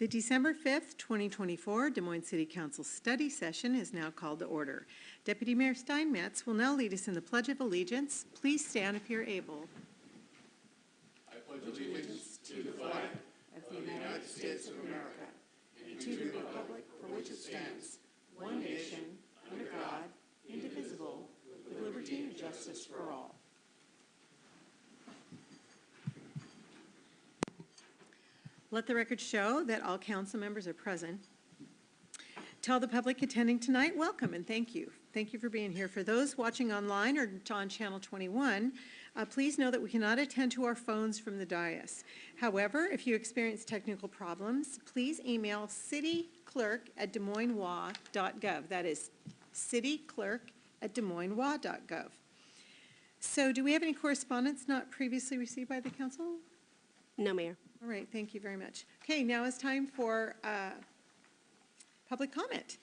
The December 5th, 2024 Des Moines City Council study session is now called to order. Deputy Mayor Steinmetz will now lead us in the Pledge of Allegiance. Please stand if you're able. I pledge allegiance to the flag of the United States of America and to the republic for which it stands, one nation, under God, indivisible, with liberty and justice for all. Let the record show that all council members are present. Tell the public attending tonight, welcome and thank you. Thank you for being here. For those watching online or on Channel 21, please know that we cannot attend to our phones from the dais. However, if you experience technical problems, please email cityclerk@desmoineswa.gov. That is cityclerk@desmoineswa.gov. So do we have any correspondence not previously received by the council? No, Mayor. All right, thank you very much. Okay, now it's time for public comment.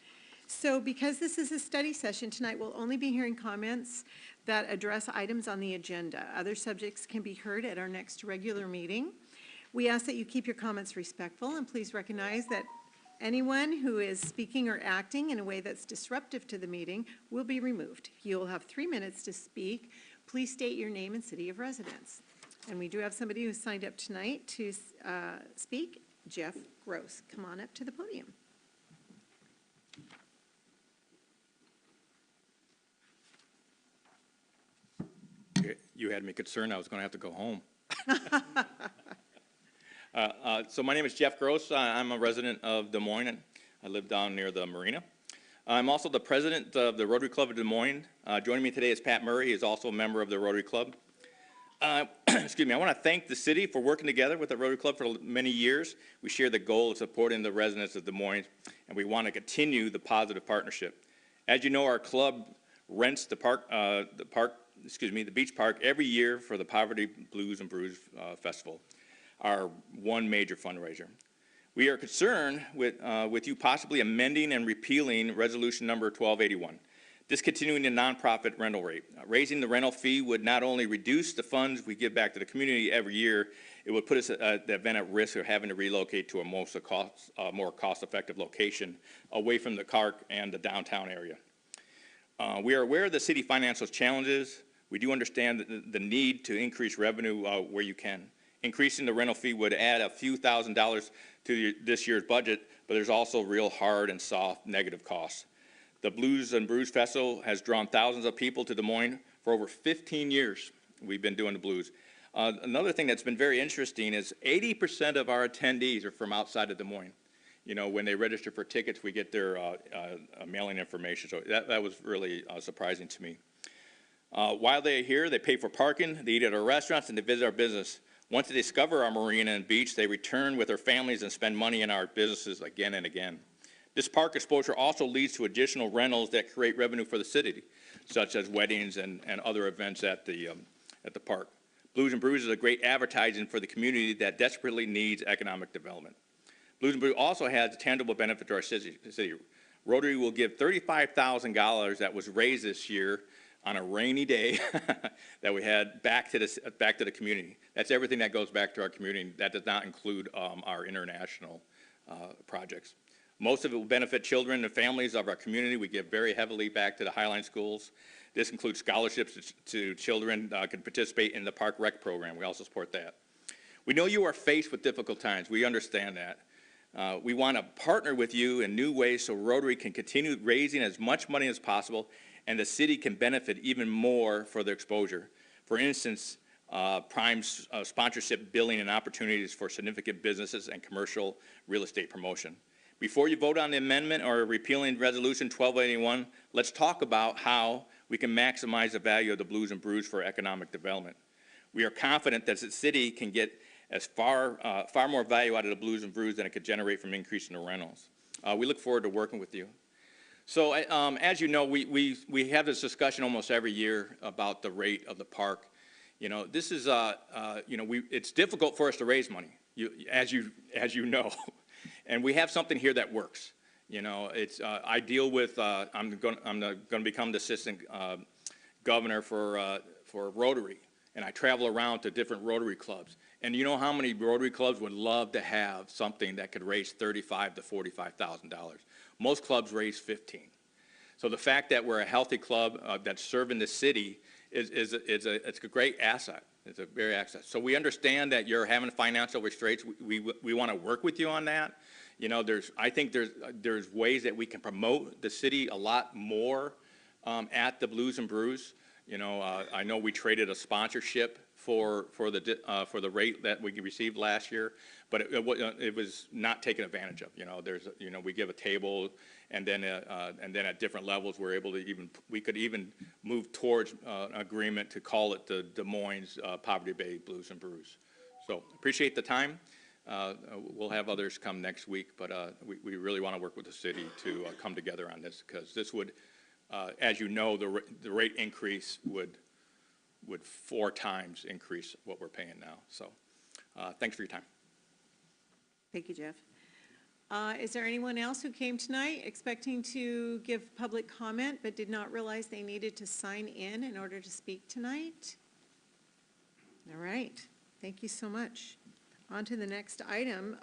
So because this is a study session tonight, we'll only be hearing comments that address items on the agenda. Other subjects can be heard at our next regular meeting. We ask that you keep your comments respectful, and please recognize that anyone who is speaking or acting in a way that's disruptive to the meeting will be removed. You'll have 3 minutes to speak. Please state your name and city of residence. And we do have somebody who's signed up tonight to speak, Jeff Gross. Come on up to the podium. You had me concerned I was going to have to go home. So my name is Jeff Gross. I'm a resident of Des Moines. I live down near the marina. I'm also the president of the Rotary Club of Des Moines. Joining me today is Pat Murray. He's also a member of the Rotary Club. Excuse me, I want to thank the city for working together with the Rotary Club for many years. We share the goal of supporting the residents of Des Moines, and we want to continue the positive partnership. As you know, our club rents the beach park every year for the Poverty Blues and Brews Festival, our one major fundraiser. We are concerned with you possibly amending and repealing resolution number 1281. Discontinuing the nonprofit rental rate. Raising the rental fee would not only reduce the funds we give back to the community every year, it would put us the event at risk of having to relocate to a more cost-effective location away from the park and the downtown area. We are aware of the city financial challenges. We do understand the need to increase revenue where you can. Increasing the rental fee would add a few $1,000s to this year's budget, but there's also real hard and soft negative costs. The Blues and Brews Festival has drawn thousands of people to Des Moines for over 15 years. We've been doing the blues. Another thing that's been very interesting is 80% of our attendees are from outside of Des Moines. You know, when they register for tickets, we get their mailing information. So that was really surprising to me. While they're here, they pay for parking, they eat at our restaurants, and they visit our business. Once they discover our marina and beach, they return with their families and spend money in our businesses again and again. This park exposure also leads to additional rentals that create revenue for the city, such as weddings and other events at the park. Blues and Brews is a great advertising for the community that desperately needs economic development. Blues and Brews also has a tangible benefit to our city. Rotary will give $35,000 that was raised this year on a rainy day that we had back to the community. That's everything that goes back to our community. That does not include our international projects. Most of it will benefit children and families of our community. We give very heavily back to the Highline schools. This includes scholarships to children can participate in the Park Rec program. We also support that. We know you are faced with difficult times. We understand that. We want to partner with you in new ways so Rotary can continue raising as much money as possible and the city can benefit even more for their exposure. For instance, prime sponsorship billing and opportunities for significant businesses and commercial real estate promotion. Before you vote on the amendment or repealing Resolution 1281, let's talk about how we can maximize the value of the Blues and Brews for economic development. We are confident that the city can get as far more value out of the Blues and Brews than it could generate from increasing the rentals. We look forward to working with you. So as you know, we have this discussion almost every year about the rate of the park. You know, this is, it's difficult for us to raise money, as you know. And we have something here that works. You know, it's I deal with. I'm going to become the assistant governor for Rotary, and I travel around to different Rotary clubs. And you know how many Rotary clubs would love to have something that could raise $35,000 to $45,000? Most clubs raise 15. So the fact that we're a healthy club that's serving the city it's a great asset. It's a very asset. So we understand that you're having financial restraints. We want to work with you on that. You know, I think there's ways that we can promote the city a lot more at the Blues and Brews. You know, I know we traded a sponsorship for the rate that we received last year, but it was not taken advantage of. You know, we give a table, and then at different levels we could even move towards an agreement to call it the Des Moines Poverty Bay Blues and Brews. So appreciate the time. We'll have others come next week, but we really want to work with the city to come together on this, because this would, as you know, the rate increase would 4 times increase what we're paying now. So thanks for your time. Thank you, Jeff. Is there anyone else who came tonight expecting to give public comment but did not realize they needed to sign in order to speak tonight? All right. Thank you so much. On to the next item.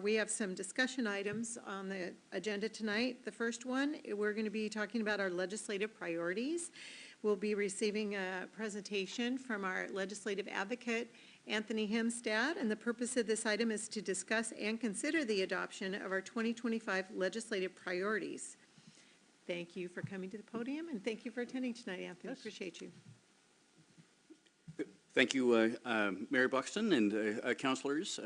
We have some discussion items on the agenda tonight. The first one, we're going to be talking about our legislative priorities. We'll be receiving a presentation from our legislative advocate, Anthony Hemstad, and the purpose of this item is to discuss and consider the adoption of our 2025 legislative priorities. Thank you for coming to the podium, and thank you for attending tonight, Anthony. Yes. Appreciate you. Thank you, Mary Buxton and councilors.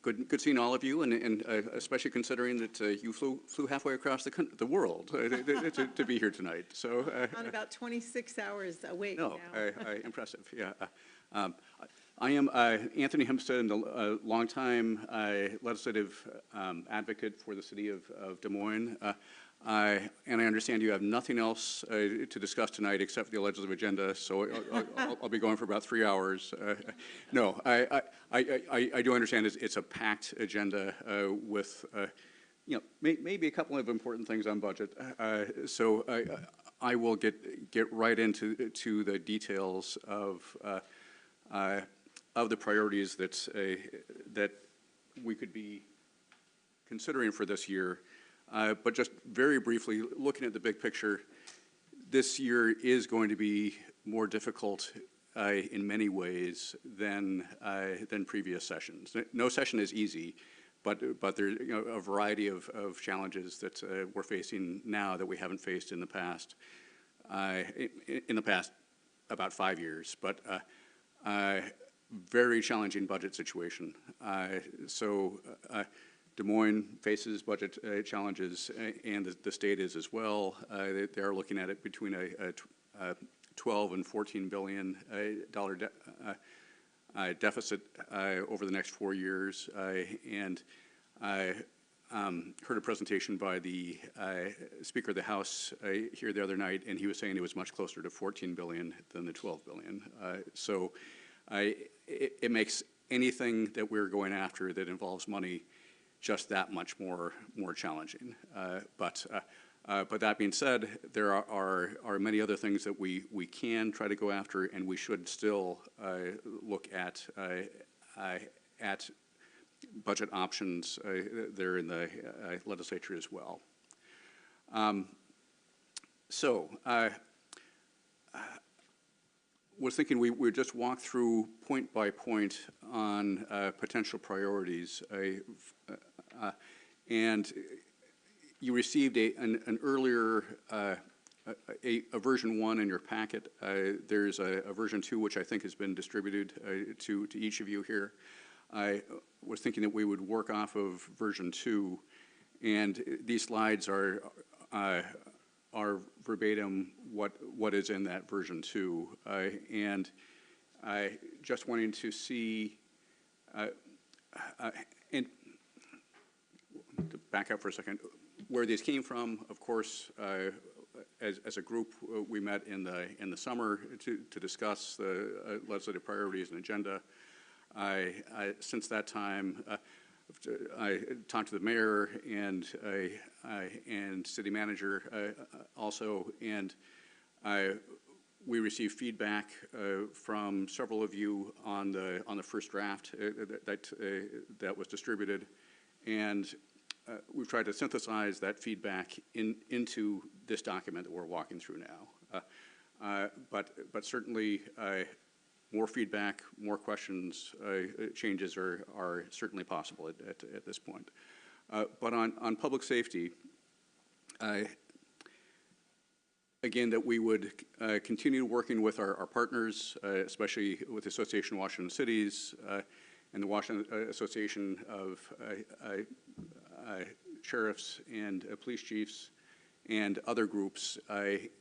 Good seeing all of you, and especially considering that you flew halfway across the world to be here tonight. So On about 26 hours awake no, now. impressive. Yeah. I am Anthony Hempstead, a longtime legislative advocate for the city of Des Moines. And I understand you have nothing else to discuss tonight except the legislative agenda, so I'll be going for about 3 hours. No, I do understand it's a packed agenda with, you know, maybe a couple of important things on budget. So I will get right into the details of the priorities that we could be considering for this year. But just very briefly, looking at the big picture, this year is going to be more difficult in many ways than previous sessions. No session is easy, but there's a variety of challenges that we're facing now that we haven't faced in the past. In the past about 5 years, but very challenging budget situation. Des Moines faces budget challenges, and the state is as well. They are looking at it between a $12 and $14 billion deficit over the next 4 years. And I heard a presentation by the Speaker of the House here the other night, and he was saying it was much closer to $14 billion than the $12 billion. So it makes anything that we're going after that involves money just that much more challenging. But that being said, there are many other things that we can try to go after, and we should still look at budget options there in the legislature as well. Was thinking we would just walk through point by point on potential priorities. And you received an earlier a version 1 in your packet. There's a version 2 which I think has been distributed to each of you here. I was thinking that we would work off of version 2, and these slides are verbatim what is in that version 2, and I just wanting to see and to back up for a second, where these came from. Of course, as a group, we met in the summer to discuss the legislative priorities and agenda. Since that time, I talked to the mayor and city manager also, and we received feedback from several of you on the first draft that was distributed, and we've tried to synthesize that feedback into this document that we're walking through now. But certainly more feedback, more questions, changes are certainly possible at this point. But on public safety, again, that we would continue working with our partners, especially with the Association of Washington Cities and the Washington Association of Sheriffs and Police Chiefs and other groups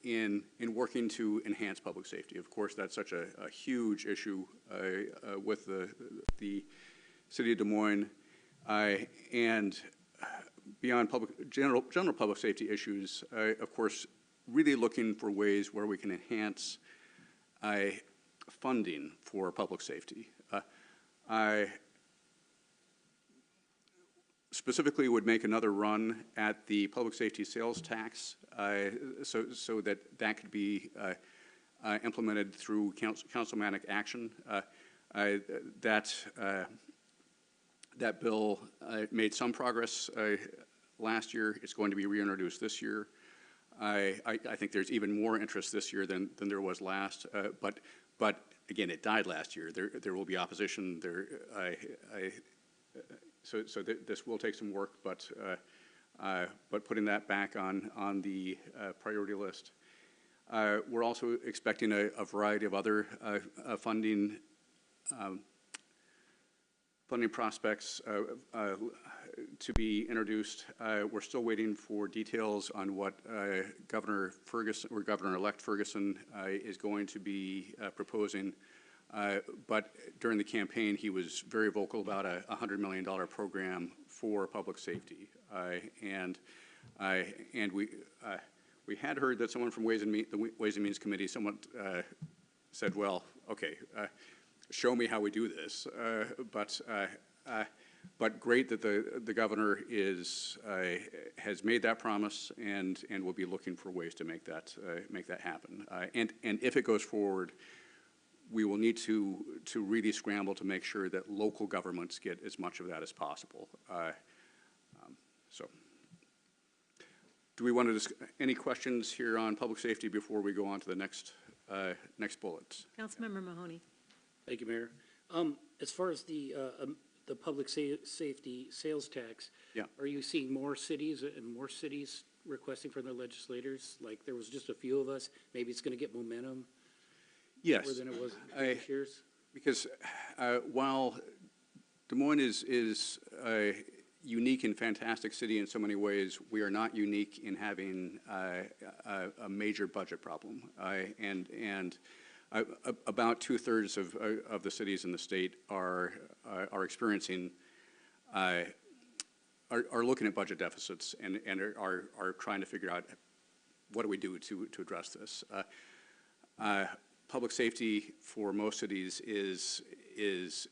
in working to enhance public safety. Of course, that's such a huge issue with the City of Des Moines, and beyond general public safety issues, of course, really looking for ways where we can enhance funding for public safety. I specifically would make another run at the public safety sales tax so that could be implemented through councilmanic action. That bill made some progress last year. It's going to be reintroduced this year. I think there's even more interest this year than there was last, but again, it died last year. There will be opposition. So this will take some work, but putting that back on the priority list. We're also expecting a variety of other funding prospects to be introduced. We're still waiting for details on what Governor Ferguson or Governor-elect Ferguson is going to be proposing. But during the campaign, he was very vocal about a $100 million program for public safety, and we had heard that someone from the Ways and Means Committee, someone said, "Well, okay, show me how we do this." But great that the governor has made that promise and will be looking for ways to make that happen. And if it goes forward, we will need to really scramble to make sure that local governments get as much of that as possible. So, do we want to any questions here on public safety before we go on to the next bullets? Councilmember Mahoney. Thank you, Mayor. As far as the public safety sales tax, Yeah. Are you seeing more cities requesting from their legislators? Like there was just a few of us. Maybe it's going to get momentum. Yes. More than it was in previous years? Because while Des Moines is a unique and fantastic city in so many ways, we are not unique in having a major budget problem. And about 2/3 of the cities in the state are experiencing, are looking at budget deficits and are trying to figure out what do we do to address this. Public safety for most cities is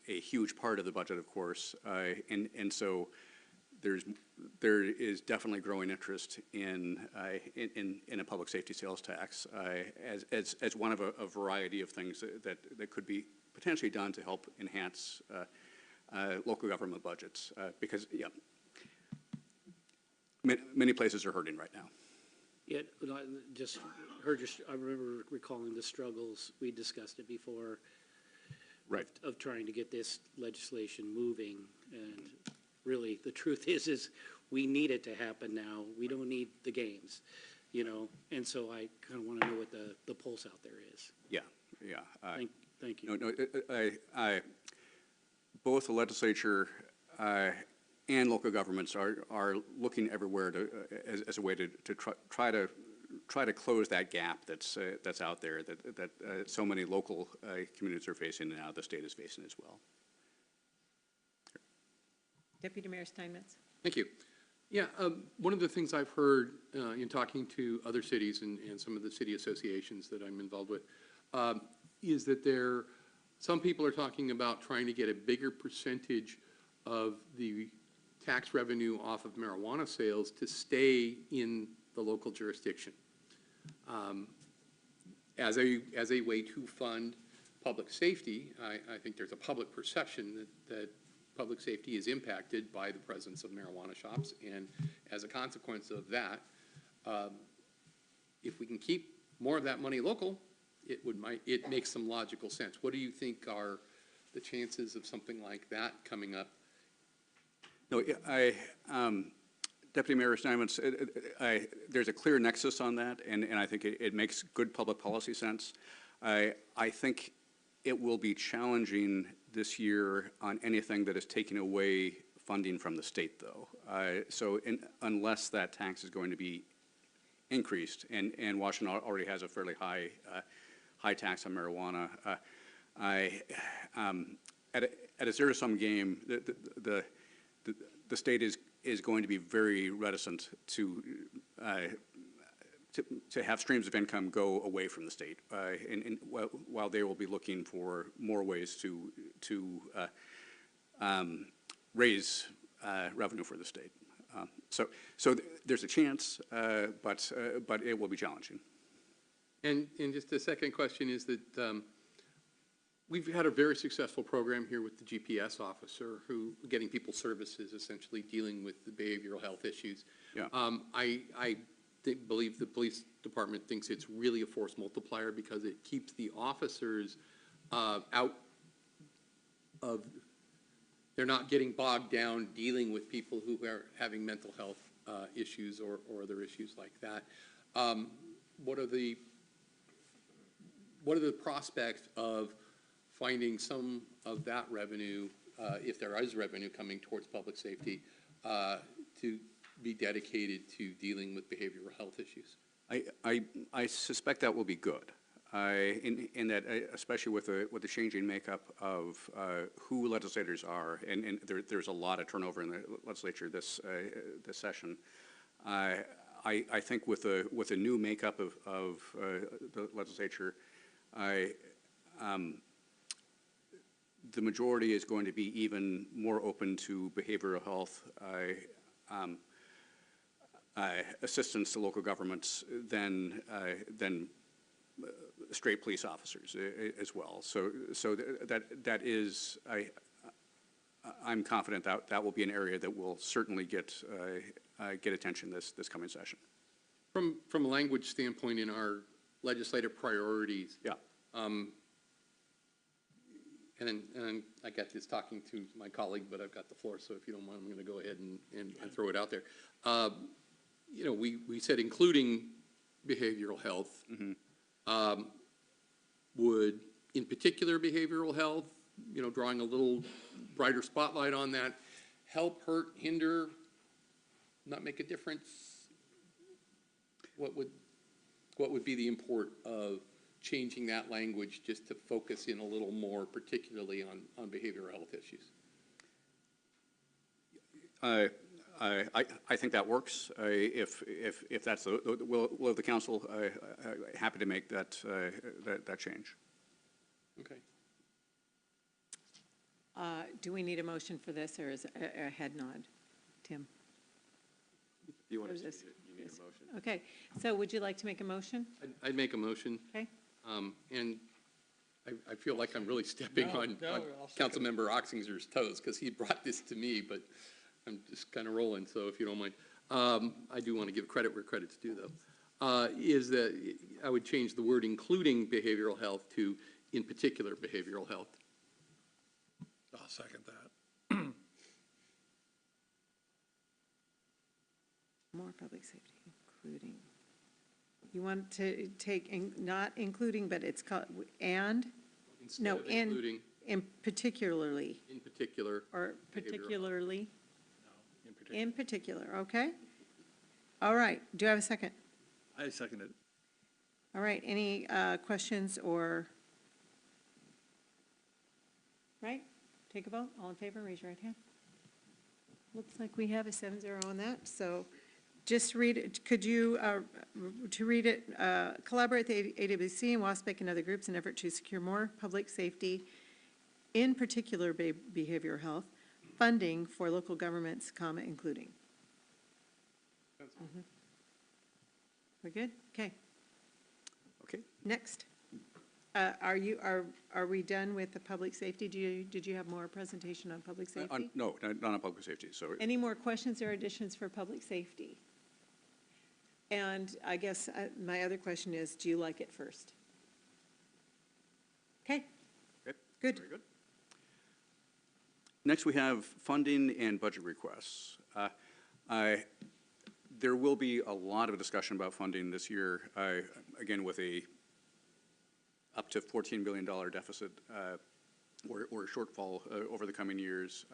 a huge part of the budget, of course, and so there is definitely growing interest in a public safety sales tax as one of a variety of things that could be potentially done to help enhance local government budgets, because many places are hurting right now. Yeah, I remember recalling the struggles, we discussed it before, Right. of trying to get this legislation moving. And really, the truth is we need it to happen now. We don't need the games, And so I kind of want to know what the pulse out there is. Yeah. Thank you. No, both the legislature and local governments are looking everywhere as a way to try to close that gap that's out there that so many local communities are facing, and now the state is facing as well. Deputy Mayor Steinmetz. Thank you. Yeah, one of the things I've heard in talking to other cities and some of the city associations that I'm involved with is that some people are talking about trying to get a bigger percentage of the tax revenue off of marijuana sales to stay in the local jurisdiction. as a way to fund public safety, I think there's a public perception that public safety is impacted by the presence of marijuana shops, and as a consequence of that, if we can keep more of that money local, it makes some logical sense. What do you think are the chances of something like that coming up? No, Deputy Mayor Steinmetz, there's a clear nexus on that, and I think it makes good public policy sense. I think it will be challenging this year on anything that is taking away funding from the state, though. So unless that tax is going to be increased, and Washington already has a fairly high tax on marijuana, at a zero-sum game, the state is going to be very reticent to have streams of income go away from the state, and while they will be looking for more ways to raise revenue for the state. So there's a chance, but it will be challenging. And just a second question is that we've had a very successful program here with the GPS officer who getting people services, essentially dealing with the behavioral health issues. Yeah. I believe the police department thinks it's really a force multiplier because it keeps the officers out of, they're not getting bogged down dealing with people who are having mental health issues or other issues like that. What are the prospects of finding some of that revenue, if there is revenue coming towards public safety, to be dedicated to dealing with behavioral health issues? I suspect that will be good, in that, especially with the changing makeup of who legislators are, and there's a lot of turnover in the legislature this session. I think with a new makeup of the legislature, the majority is going to be even more open to behavioral health assistance to local governments than straight police officers as well. So that is, I'm confident that will be an area that will certainly get attention this coming session. From a language standpoint in our legislative priorities, Yeah. and I got this talking to my colleague, but I've got the floor, so if you don't mind, I'm going to go ahead and throw it out there. You know, we said including behavioral health. Mm-hmm. Would, in particular, behavioral health, you know, drawing a little brighter spotlight on that, help, hurt, hinder, not make a difference? What would be the import of changing that language just to focus in a little more particularly on behavioral health issues? I think that works. If that's the will of the council, happy to make that change. Okay. Do we need a motion for this, or is it a head nod? Tim? You want Or to, is this- you need a motion? Okay, so would you like to make a motion? I'd make a motion. Okay, And I feel like I'm really stepping on Councilmember Oxinger's toes because he brought this to me, but I'm just kind of rolling, so if you don't mind. I do want to give credit where credit's due, though. Is that I would change the word including behavioral health to in particular behavioral health. I'll second that. more public safety, including. You want to take, not including, but it's called, and? Instead No, of including, in particularly, in particular. or particularly? In particular. In particular, okay? All right, do I have a second? I second it. All right, any questions or? Right, take a vote, all in favor, raise your right hand. Looks like we have a 7-0 on that, so just read it, could you, to read it, collaborate with the AWC and WASPIC and other groups in effort to secure more public safety, in particular behavioral health, funding for local governments, comma, including. We're good? Okay. Okay. Next. Are we done with the public safety? Did you have more presentation on public safety? No, not on public safety, so. Any more questions or additions for public safety? And I guess my other question is, do you like it first? Okay, Okay, good. Very good. Next, we have funding and budget requests. There will be a lot of discussion about funding this year, again, with a up to $14 billion deficit or shortfall over the coming years.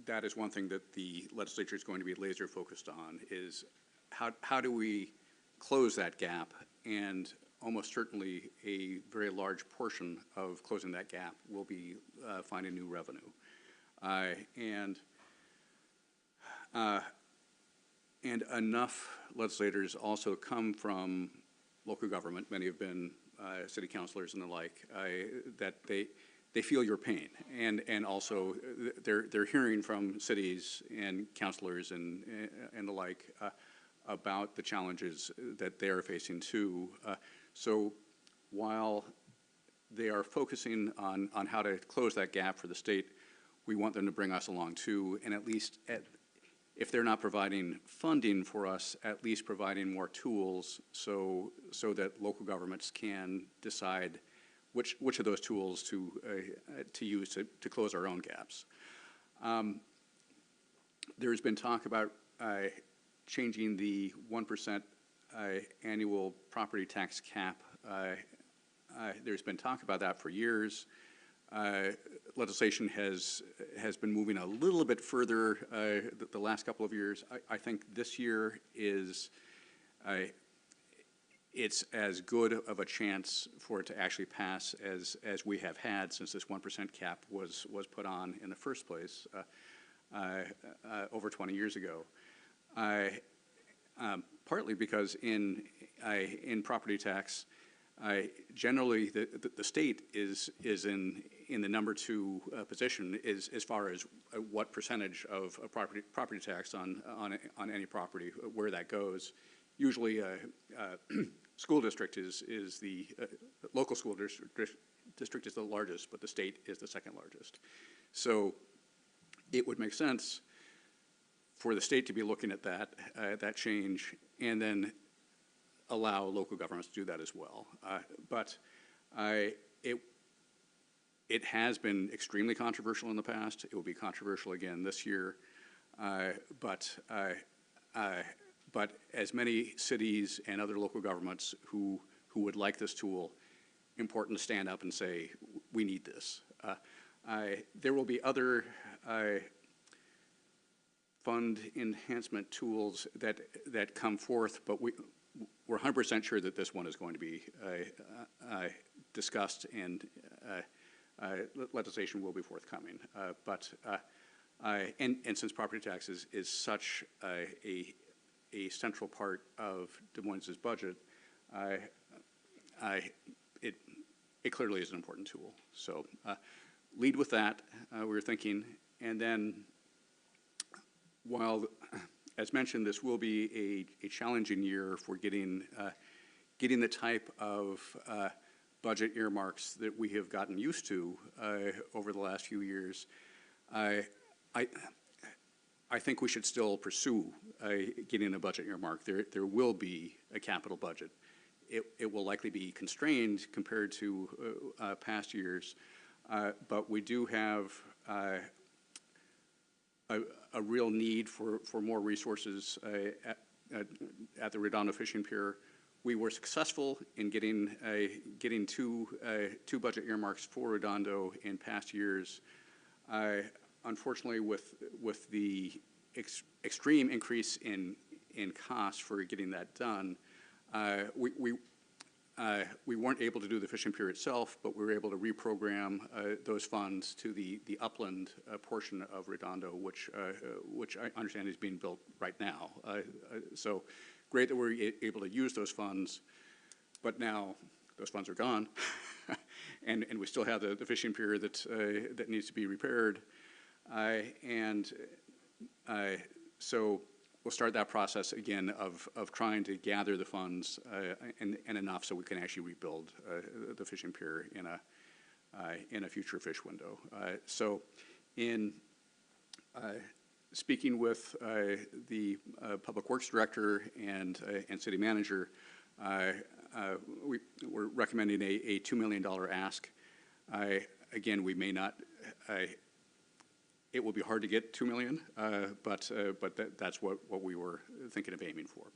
That is one thing that the legislature is going to be laser focused on, is how do we close that gap? And almost certainly a very large portion of closing that gap will be finding new revenue. And enough legislators also come from local government, many have been city councilors and the like, that they feel your pain. And also they're hearing from cities and councilors and the like about the challenges that they are facing too. So while they are focusing on how to close that gap for the state, we want them to bring us along too, and at least if they're not providing funding for us, at least providing more tools so that local governments can decide which of those tools to use to close our own gaps. There's been talk about changing the 1% annual property tax cap. There's been talk about that for years. Legislation has been moving a little bit further the last couple of years. I think this year is it's as good of a chance for it to actually pass as we have had since this 1% cap was put on in the first place over 20 years ago. Partly because in property tax, generally the state is in the number 2 position as far as what percentage of property tax on any property, where that goes. Usually school district is the local school district is the largest, but the state is the second largest. So it would make sense for the state to be looking at that change, and then allow local governments to do that as well. But it has been extremely controversial in the past. It will be controversial again this year. But as many cities and other local governments who would like this tool, important to stand up and say, we need this. There will be other fund enhancement tools that come forth, but we're 100% sure that this one is going to be discussed, and legislation will be forthcoming. And since property taxes is such a central part of Des Moines' budget, it clearly is an important tool. So lead with that, we were thinking, and then while, as mentioned, this will be a challenging year for getting the type of budget earmarks that we have gotten used to over the last few years. I think we should still pursue getting a budget earmark. There will be a capital budget. It will likely be constrained compared to past years, but we do have a real need for more resources at the Redondo Fishing Pier. We were successful in getting two budget earmarks for Redondo in past years. Unfortunately, with the extreme increase in cost for getting that done, we weren't able to do the fishing pier itself, but we were able to reprogram those funds to the upland portion of Redondo, which I understand is being built right now. So great that we're able to use those funds, but now those funds are gone, and we still have the fishing pier that needs to be repaired. So we'll start that process again of trying to gather the funds and enough so we can actually rebuild the fishing pier in a future fish window. So in speaking with the Public Works Director and City Manager, we're recommending a $2 million ask. Again, we may not, it will be hard to get 2 million, but that's what we were thinking of aiming for.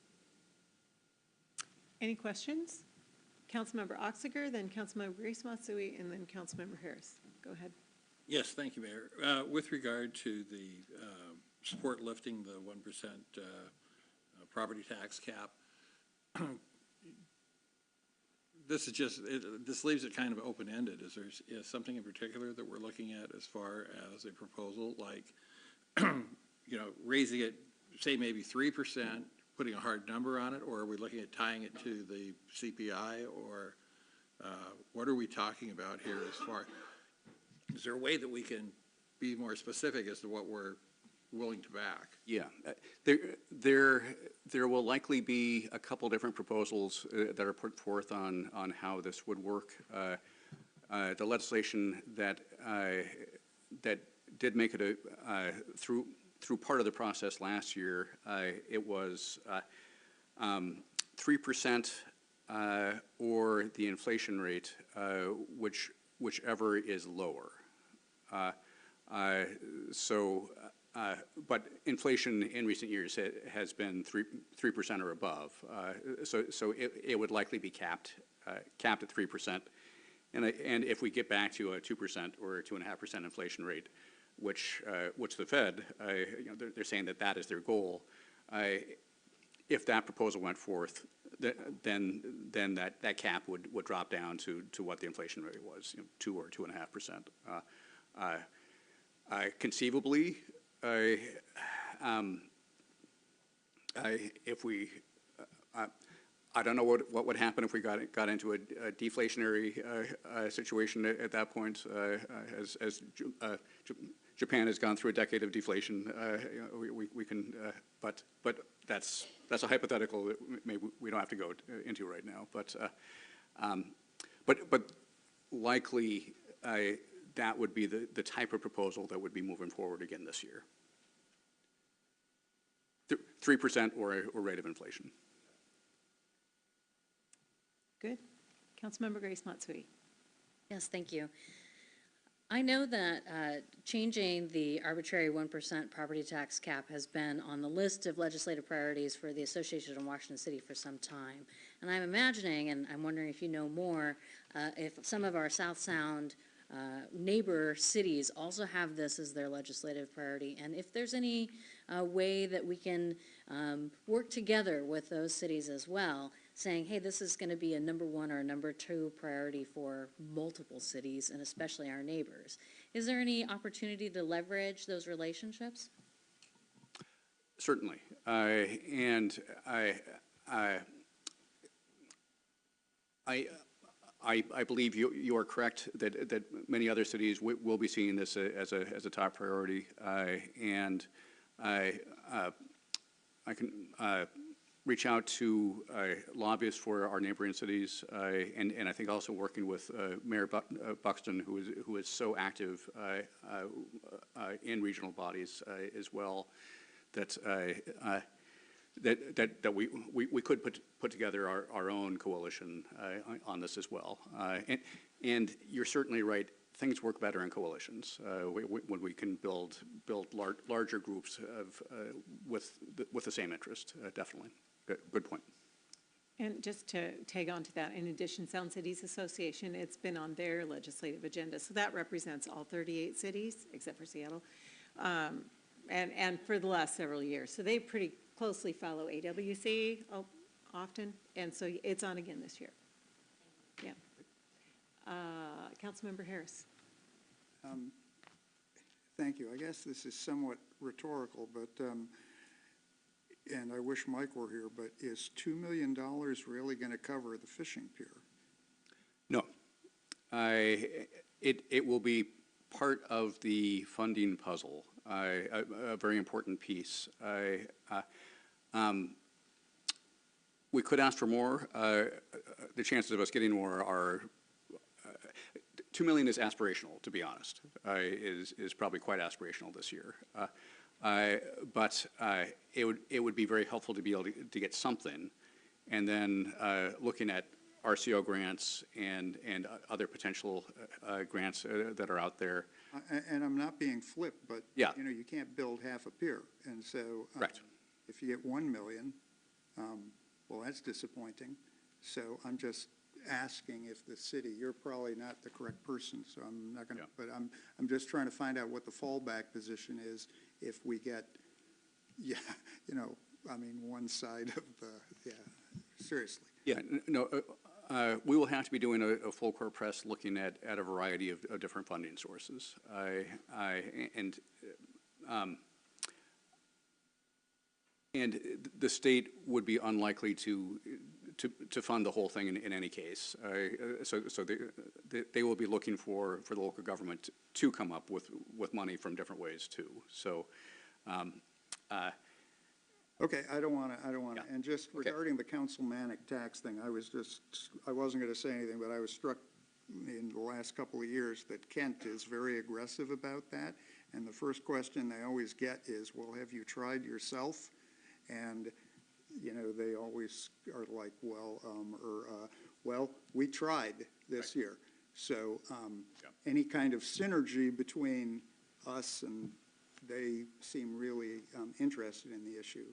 Any questions? Councilmember Oxiger, then Councilmember Grace Matsui, and then Councilmember Harris. Go ahead. Yes, thank you, Mayor. With regard to the support lifting the 1% property tax cap, this is just, this leaves it kind of open-ended. Is there something in particular that we're looking at as far as a proposal, like, you know, raising it, say maybe 3%, putting a hard number on it, or are we looking at tying it to the CPI, or what are we talking about here as far, is there a way that we can be more specific as to what we're willing to back? Yeah, there will likely be a couple different proposals that are put forth on how this would work. The legislation that did make it through part of the process last year, it was 3% or the inflation rate, whichever is lower. But inflation in recent years has been 3% or above. So it would likely be capped at 3%. And if we get back to a 2% or a 2.5% inflation rate, which the Fed, you know, they're saying that is their goal. If that proposal went forth, then that cap would drop down to what the inflation rate was, you know, 2 or 2.5%. Conceivably, if we, I don't know what would happen if we got into a deflationary situation at that point, as Japan has gone through a decade of deflation. You know, we can, but that's a hypothetical that maybe we don't have to go into right now. But likely that would be the type of proposal that would be moving forward again this year. 3% or a rate of inflation. Good. Councilmember Grace Matsui. Yes, thank you. I know that changing the arbitrary 1% property tax cap has been on the list of legislative priorities for the Association of Washington City for some time. And I'm imagining, and I'm wondering if you know more, if some of our South Sound neighbor cities also have this as their legislative priority, and if there's any way that we can work together with those cities as well, saying, hey, this is going to be a number 1 or a number 2 priority for multiple cities, and especially our neighbors. Is there any opportunity to leverage those relationships? Certainly, and I believe you are correct that many other cities will be seeing this as a top priority, and I can reach out to lobbyists for our neighboring cities, and I think also working with Mayor Buxton, who is so active in regional bodies as well, that we could put together our own coalition on this as well. And you're certainly right. Things work better in coalitions when we can build larger groups with the same interest. Definitely, good point. And just to tag on to that, in addition, Sound Cities Association, it's been on their legislative agenda. So that represents all 38 cities, except for Seattle, and for the last several years. So they pretty closely follow AWC often, and so it's on again this year. Yeah. Councilmember Harris. Thank you. I guess this is somewhat rhetorical, but and I wish Mike were here, but is $2 million really going to cover the fishing pier? No. It will be part of the funding puzzle, a very important piece. We could ask for more. The chances of us getting more are, 2 million is aspirational, to be honest, is probably quite aspirational this year. But it would be very helpful to be able to get something. And then looking at RCO grants and other potential grants that are out there. And I'm not being flip, but, Yeah. you know, you can't build half a pier. And so Correct. if you get 1 million, well, that's disappointing. So I'm just asking if the city, you're probably not the correct person, so I'm not going to, Yeah. but I'm just trying to find out what the fallback position is if we get, yeah, you know, I mean, one side of the, yeah, seriously. Yeah, no, we will have to be doing a full court press looking at a variety of different funding sources. And the state would be unlikely to fund the whole thing in any case. So they will be looking for the local government to come up with money from different ways too. So, Okay, I don't want to, Yeah. and just regarding the councilmanic tax thing, I wasn't going to say anything, but I was struck in the last couple of years that Kent is very aggressive about that. And the first question they always get is, well, have you tried yourself? And, you know, they always are like, well, well, we tried this year. So any kind of synergy between us and they seem really interested in the issue.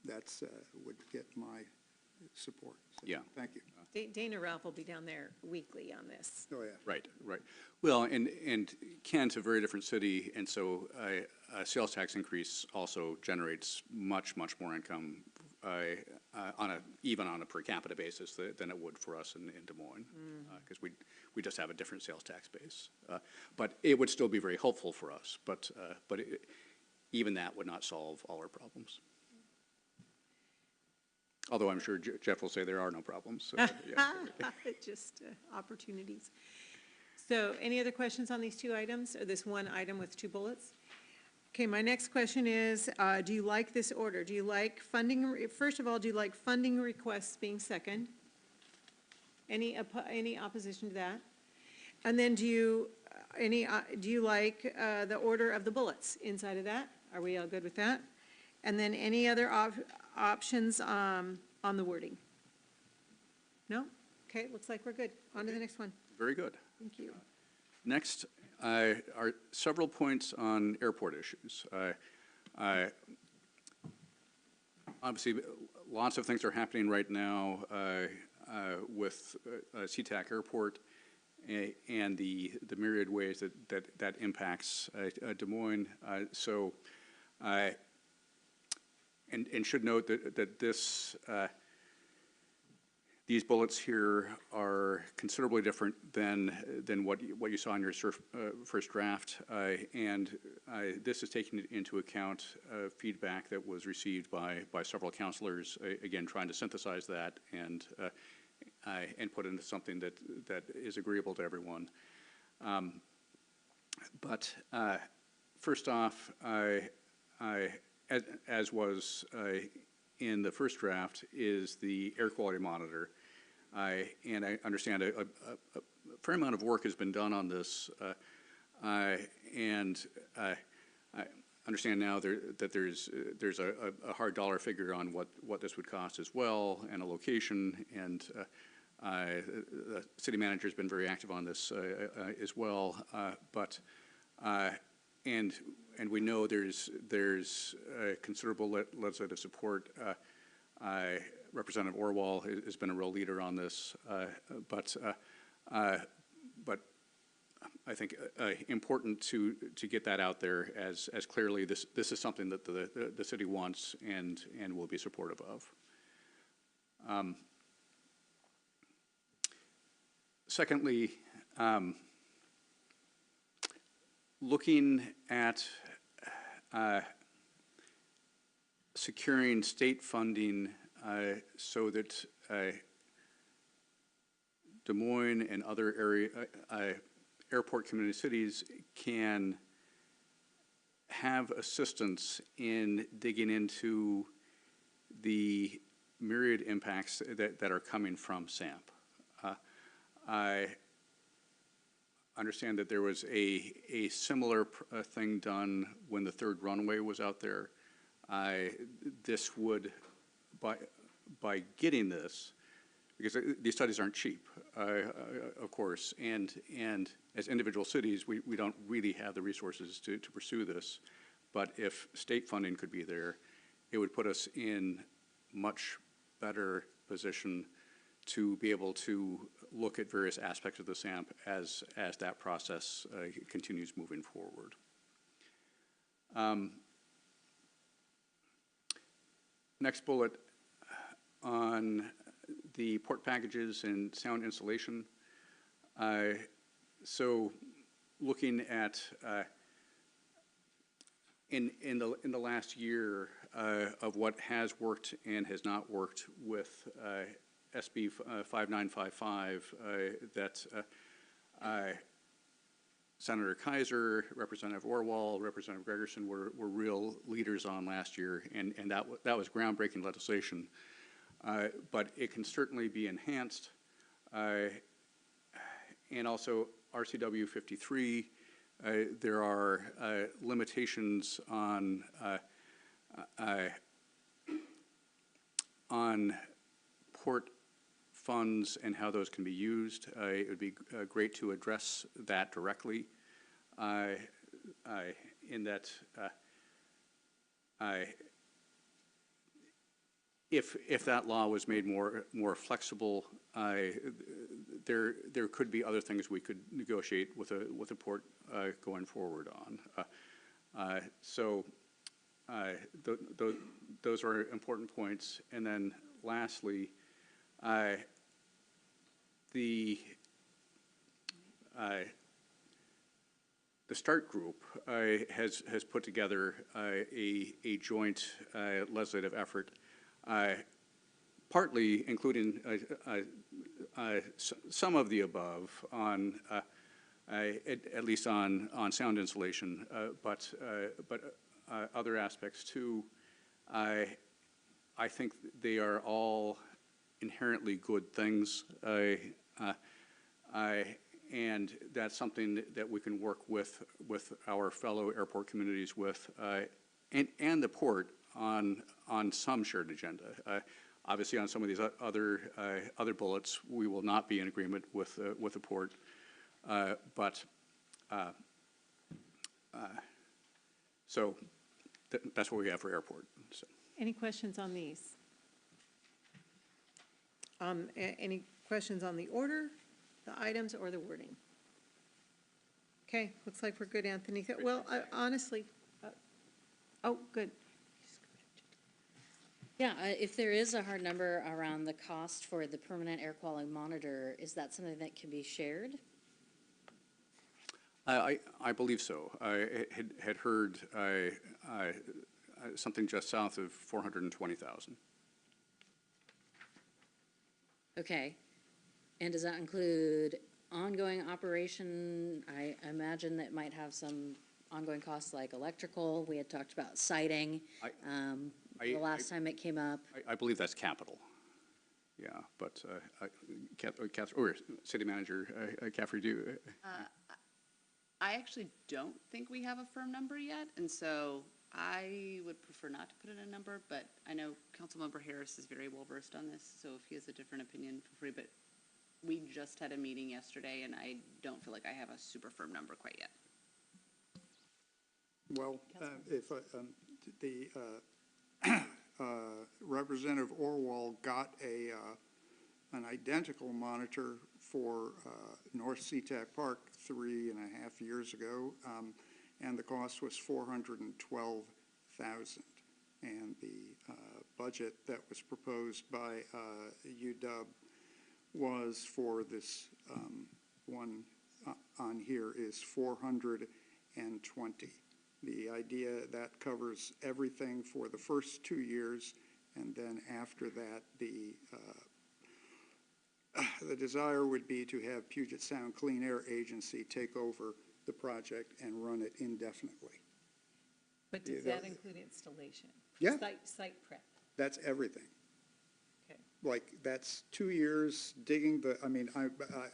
That's would get my support. So, Yeah. Thank you. Dana Ralph will be down there weekly on this. Oh, yeah. right. Well, and Kent's a very different city, and so a sales tax increase also generates much more income even on a per capita basis than it would for us in Des Moines, because we just have a different sales tax base. But it would still be very helpful for us, but even that would not solve all our problems. Although I'm sure Jeff will say there are no problems. So, yeah. Just opportunities. So any other questions on these two items, or this one item with two bullets? Okay, my next question is, do you like this order? Do you like funding, first of all, do you like funding requests being second? Any opposition to that? And then do you like the order of the bullets inside of that? Are we all good with that? And then any other options on the wording? No? Okay, looks like we're good. On to the next one. Very good. Thank you. Next are several points on airport issues. Obviously, lots of things are happening right now with SeaTac Airport and the myriad ways that impacts Des Moines. And should note that these bullets here are considerably different than what you saw in your first draft, and this is taking into account feedback that was received by several counselors, again trying to synthesize that and put into something that is agreeable to everyone. But first off, as was in the first draft, is the air quality monitor. And I understand a fair amount of work has been done on this, and I understand now that there's a hard dollar figure on what this would cost as well, and a location, and the city manager's been very active on this as well, and we know there's considerable legislative support. Representative Orwell has been a real leader on this, but I think important to get that out there as clearly this is something that the city wants and will be supportive of. Secondly, looking at securing state funding so that Des Moines and other airport community cities can have assistance in digging into the myriad impacts that are coming from SAMP. I understand that there was a similar thing done when the third runway was out there. This would, by getting this, because these studies aren't cheap, of course, and as individual cities, we don't really have the resources to pursue this, but if state funding could be there, it would put us in much better position to be able to look at various aspects of the SAMP as that process continues moving forward. Next bullet on the port packages and sound insulation. So looking at in the last year of what has worked and has not worked with SB 5955 that Senator Kaiser, Representative Orwell, Representative Gregerson were real leaders on last year, and that was groundbreaking legislation. But it can certainly be enhanced. And also RCW 53, there are limitations on port funds and how those can be used. It would be great to address that directly in that if that law was made more flexible, there could be other things we could negotiate with a port going forward on. So those are important points. And then lastly, the START group has put together a joint legislative effort, partly including some of the above on at least on sound insulation, but other aspects too. I think they are all inherently good things, and that's something that we can work with our fellow airport communities with, and the port on some shared agenda. Obviously, on some of these other bullets, we will not be in agreement with the port, but so that's what we have for airport. So. Any questions on these? Any questions on the order, the items, or the wording? Okay, looks like we're good, Anthony. Well, honestly, oh, good. Yeah, if there is a hard number around the cost for the permanent air quality monitor, is that something that can be shared? I believe so. I had heard something just south of 420,000. Okay. And does that include ongoing operation? I imagine that might have some ongoing costs like electrical. We had talked about siding the last time it came up. I believe that's capital. Yeah, but Catherine, or City Manager Caffrey, do you? I actually don't think we have a firm number yet, and so I would prefer not to put in a number, but I know Councilmember Harris is very well versed on this, so if he has a different opinion, feel free, but we just had a meeting yesterday, and I don't feel like I have a super firm number quite yet. Well, if the Representative Orwell got an identical monitor for North SeaTac Park 3.5 years ago, and the cost was $412,000, and the budget that was proposed by UW was for this one on here is $420,000. The idea that covers everything for the first 2 years, and then after that, the desire would be to have Puget Sound Clean Air Agency take over the project and run it indefinitely. But does that include installation? Yeah. Site prep, That's everything. okay. Like, that's 2 years digging the, I mean,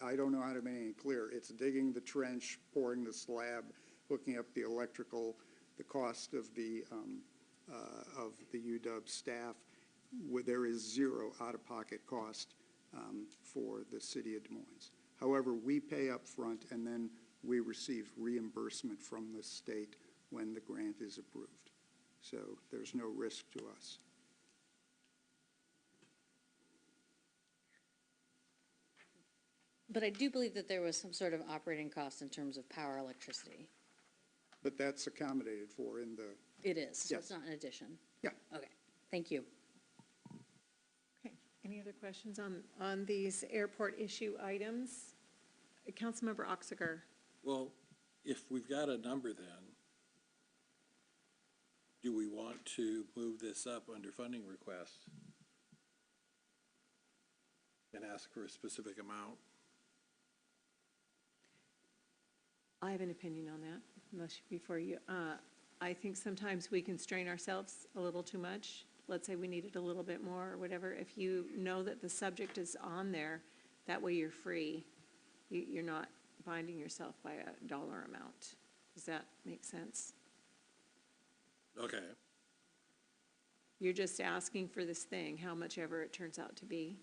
I don't know how to make it clear. It's digging the trench, pouring the slab, hooking up the electrical, the cost of the UW staff. There is zero out-of-pocket cost for the city of Des Moines. However, we pay up front, and then we receive reimbursement from the state when the grant is approved. So there's no risk to us. But I do believe that there was some sort of operating cost in terms of power, electricity. But that's accommodated for in the, It is, so it's Yes. not an addition. yeah. Okay, thank you. Okay, any other questions on these airport issue items? Councilmember Oxiger. Well, if we've got a number then, do we want to move this up under funding requests and ask for a specific amount? I have an opinion on that, before you, I think sometimes we constrain ourselves a little too much. Let's say we needed a little bit more or whatever. If you know that the subject is on there, that way you're free. You're not binding yourself by a dollar amount. Does that make sense? Okay, You're just asking for this thing, how much ever it turns out to be.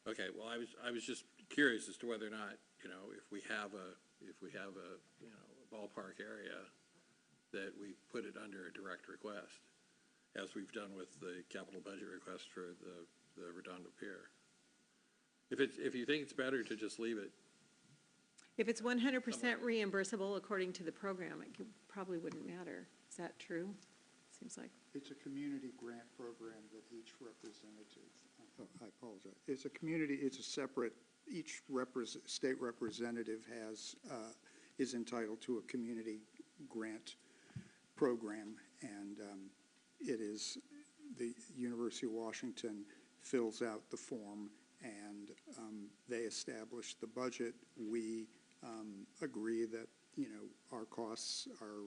okay, well, I was just curious as to whether or not, if we have a, a ballpark area, that we put it under a direct request, as we've done with the capital budget request for the Redondo Pier. If you think it's better to just leave it, If it's 100% reimbursable according to the program, it probably wouldn't matter. Is that true? Seems like. It's a community grant program that each representative, I apologize, it's a separate, each state representative is entitled to a community grant program, and it is, the University of Washington fills out the form, and they establish the budget. We agree that, our costs are,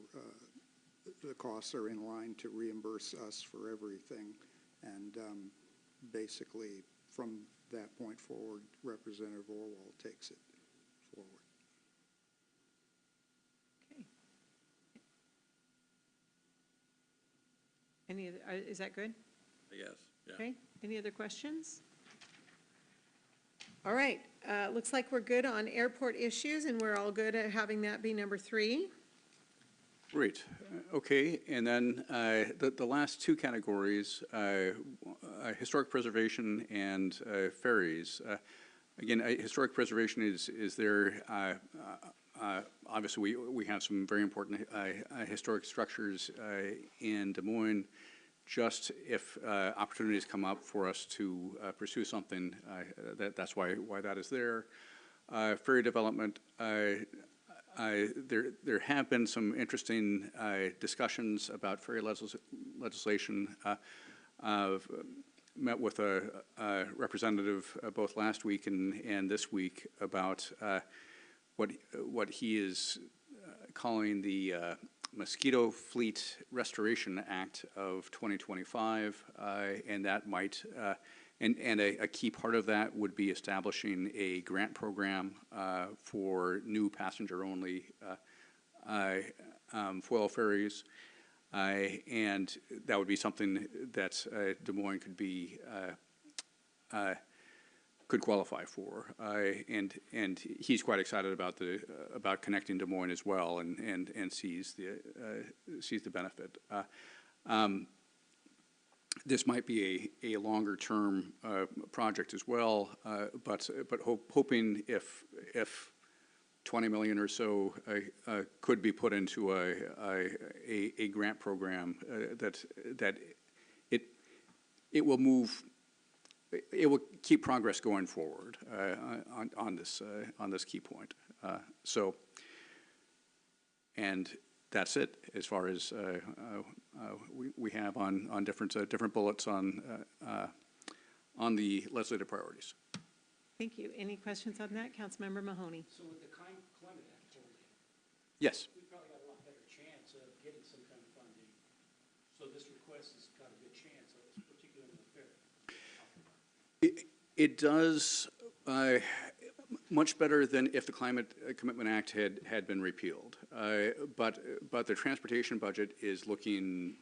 the costs are in line to reimburse us for everything. And basically, from that point forward, Representative Orwell takes it forward. Okay. Any other, is that good? I guess, yeah. Okay, any other questions? All right, looks like we're good on airport issues, and we're all good at having that be number 3. Great. Okay, and then the last two categories, historic preservation and ferries. Again, historic preservation is there. Obviously, we have some very important historic structures in Des Moines. Just if opportunities come up for us to pursue something, that's why that is there. Ferry development. There have been some interesting discussions about ferry legislation. I've met with a representative both last week and this week about what he is calling the Mosquito Fleet Restoration Act of 2025, and that might and a key part of that would be establishing a grant program for new passenger-only foil ferries, and that would be something that Des Moines could qualify for, and he's quite excited about connecting Des Moines as well, and sees the benefit. This might be a longer-term project as well, but hoping if 20 million or so could be put into a grant program, that it will move. It will keep progress going forward on this key point. And that's it as far as we have on different bullets on the legislative priorities. Thank you. Any questions on that? Councilmember Mahoney. So with the Yes. we probably got a lot better chance of getting some kind of funding. So this request has got a good chance, particularly the fair. It does much better than if the Climate Commitment Act had been repealed. But the transportation budget is looking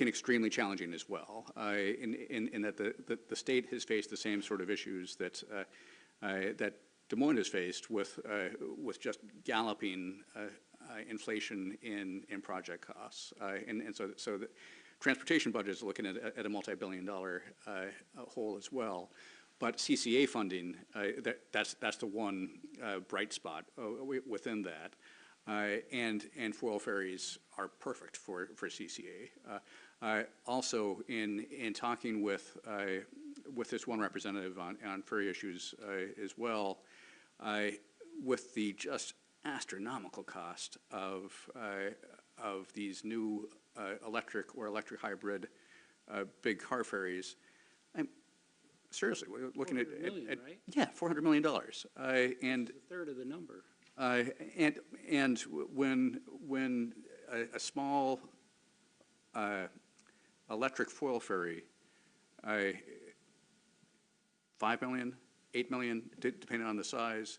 extremely challenging as well, in that the state has faced the same sort of issues that Des Moines has faced with just galloping inflation in project costs. And so the transportation budget is looking at a multi-billion-dollar hole as well. But CCA funding, that's the one bright spot within that. And foil ferries are perfect for CCA. Also, in talking with this one representative on ferry issues as well, with the just astronomical cost of these new electric or electric hybrid big car ferries, seriously, we're looking at, $400 million, right? yeah, $400 million. And A third of the number. and when a small electric foil ferry, 5 million, 8 million, depending on the size,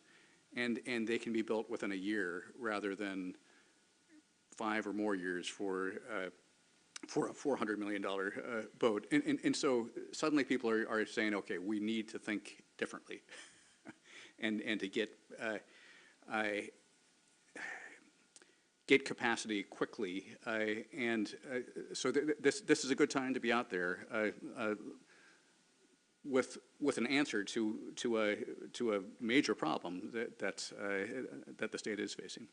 and they can be built within a year rather than 5 or more years for a $400 million boat. And so suddenly people are saying, okay, we need to think differently and to get capacity quickly. So this is a good time to be out there with an answer to a major problem that the state is facing.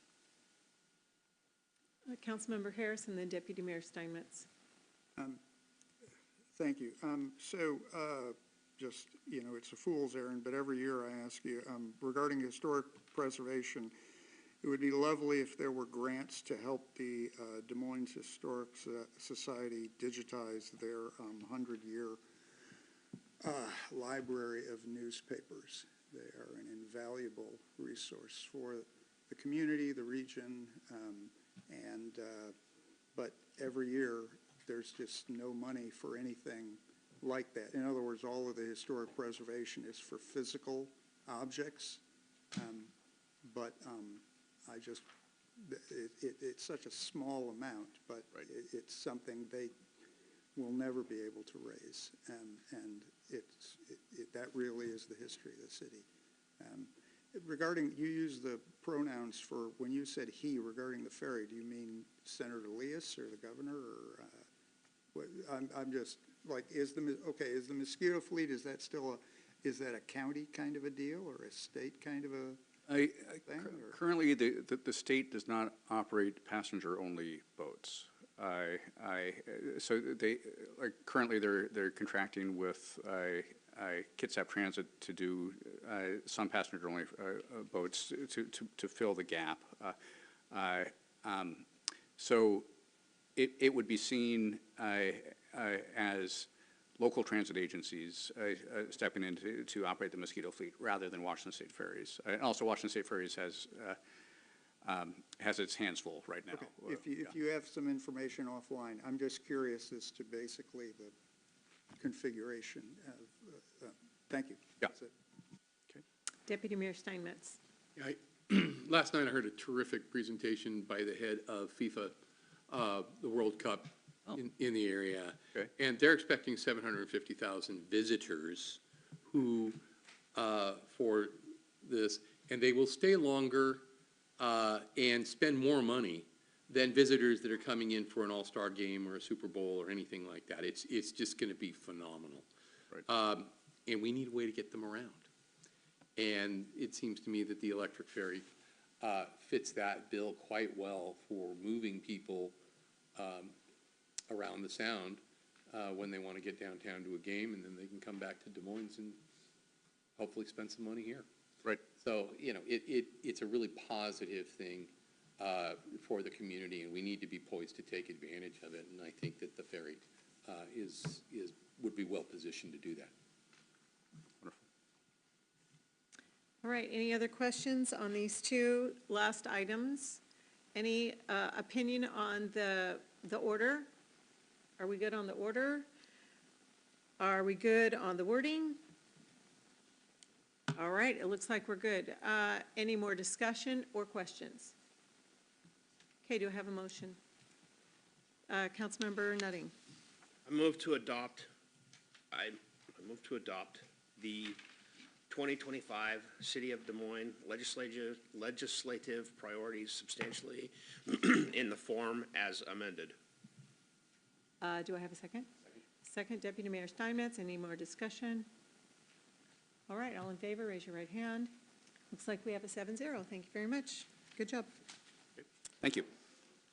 Councilmember Harris and then Deputy Mayor Steinmetz. Thank you. Just, it's a fool's errand, but every year I ask you, regarding historic preservation, it would be lovely if there were grants to help the Des Moines Historic Society digitize their 100-year library of newspapers. They are an invaluable resource for the community, the region, but every year there's just no money for anything like that. In other words, all of the historic preservation is for physical objects, but it's such a small amount, but right. it's something they will never be able to raise, and that really is the history of the city. Regarding, you use the pronouns for, when you said he regarding the ferry, do you mean Senator Elias or the governor, or what? I'm just, like, is the mosquito fleet, is that still is that a county kind of a deal or a state kind of a thing? Currently, the state does not operate passenger-only boats. So they, like, currently they're contracting with Kitsap Transit to do some passenger-only boats to fill the gap. So it would be seen as local transit agencies stepping in to operate the mosquito fleet rather than Washington State Ferries. And also, Washington State Ferries has its hands full right now. Okay. If you have some information offline, I'm just curious as to basically the configuration of, thank you. Yeah. That's it. Okay. Deputy Mayor Steinmetz. Last night I heard a terrific presentation by the head of FIFA, the World Cup in the area. Okay. And they're expecting 750,000 visitors who, for this, and they will stay longer and spend more money than visitors that are coming in for an all-star game or a Super Bowl or anything like that. It's just going to be phenomenal. Right. And we need a way to get them around. And it seems to me that the electric ferry fits that bill quite well for moving people around the Sound when they want to get downtown to a game, and then they can come back to Des Moines and hopefully spend some money here. Right. So, it's a really positive thing for the community, and we need to be poised to take advantage of it. And I think that the ferry would be well positioned to do that. Wonderful. All right, any other questions on these two last items? Any opinion on the order? Are we good on the order? Are we good on the wording? All right, it looks like we're good. Any more discussion or questions? Okay, do I have a motion? Councilmember Nutting. I move to adopt the 2025 City of Des Moines legislative priorities substantially in the form as amended. Do I have a second? Second, Deputy Mayor Steinmetz. Any more discussion? All right, all in favor, raise your right hand. Looks like we have a 7-0. Thank you very much. Good job. Thank you.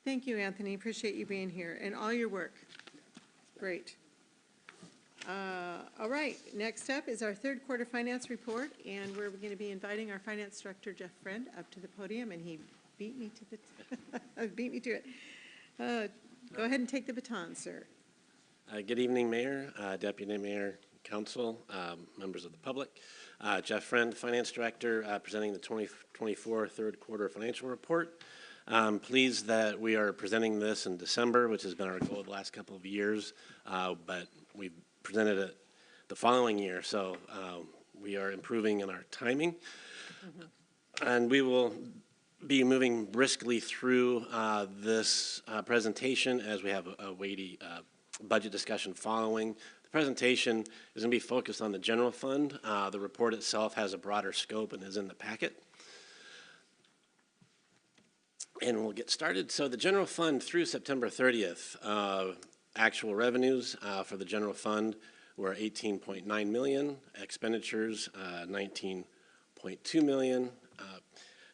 Thank you, Anthony. Appreciate you being here and all your work. Great. All right, next up is our third quarter finance report, and we're going to be inviting our finance director, Jeff Friend, up to the podium, and he beat me to it. Go ahead and take the baton, sir. Good evening, Mayor, Deputy Mayor, Council, members of the public. Jeff Friend, Finance Director, presenting the 2024 third quarter financial report. I'm pleased that we are presenting this in December, which has been our goal the last couple of years, but we've presented it the following year, so we are improving in our timing. And we will be moving briskly through this presentation as we have a weighty budget discussion following. The presentation is going to be focused on the general fund. The report itself has a broader scope and is in the packet. And we'll get started. So the general fund through September 30th, actual revenues for the general fund were $18.9 million, expenditures $19.2 million,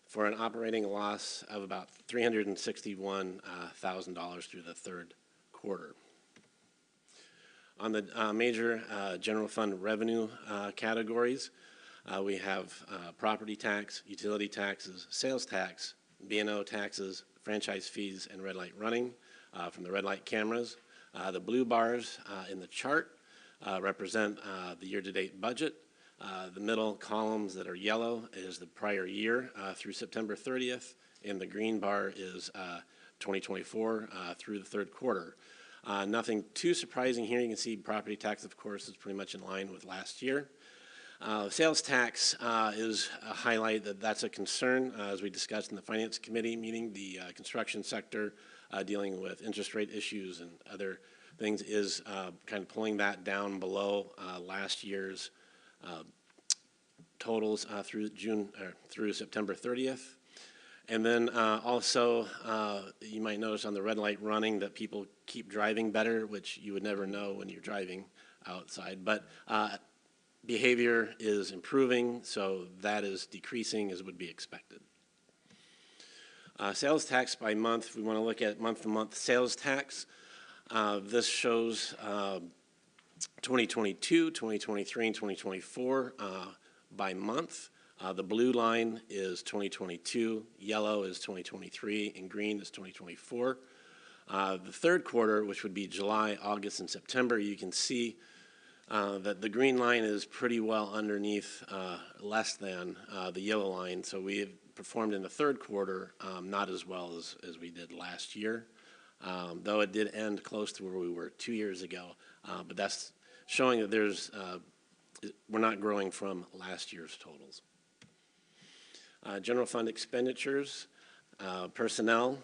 for an operating loss of about $361,000 through the third quarter. On the major general fund revenue categories, we have property tax, utility taxes, sales tax, B&O taxes, franchise fees, and red light running from the red light cameras. The blue bars in the chart represent the year-to-date budget. The middle columns that are yellow is the prior year through September 30th, and the green bar is 2024 through the third quarter. Nothing too surprising here. You can see property tax, of course, is pretty much in line with last year. Sales tax is a highlight that's a concern, as we discussed in the Finance Committee meeting. The construction sector dealing with interest rate issues and other things is kind of pulling that down below last year's totals through September 30th. And then also, you might notice on the red light running that people keep driving better, which you would never know when you're driving outside. But behavior is improving, so that is decreasing as would be expected. Sales tax by month, we want to look at month-to-month sales tax. This shows 2022, 2023, and 2024 by month. The blue line is 2022, yellow is 2023, and green is 2024. The third quarter, which would be July, August, and September, you can see that the green line is pretty well underneath, less than the yellow line. So we have performed in the third quarter not as well as we did last year, though it did end close to where we were 2 years ago. But that's showing that we're not growing from last year's totals. General fund expenditures, personnel.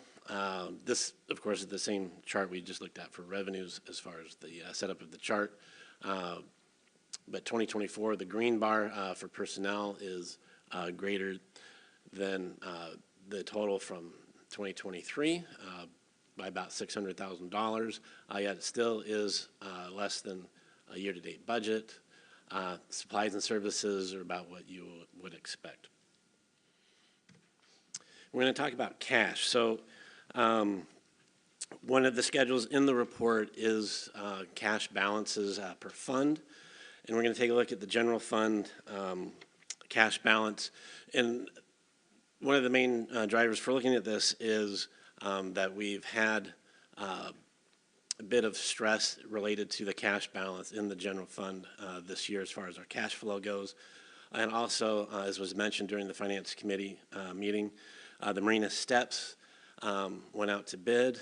This, of course, is the same chart we just looked at for revenues as far as the setup of the chart. But 2024, the green bar for personnel is greater than the total from 2023 by about $600,000. Yet it still is less than a year-to-date budget. Supplies and services are about what you would expect. We're going to talk about cash. So one of the schedules in the report is cash balances per fund. And we're going to take a look at the general fund cash balance. And one of the main drivers for looking at this is that we've had a bit of stress related to the cash balance in the general fund this year as far as our cash flow goes. And also, as was mentioned during the Finance Committee meeting, the Marina Steps went out to bid.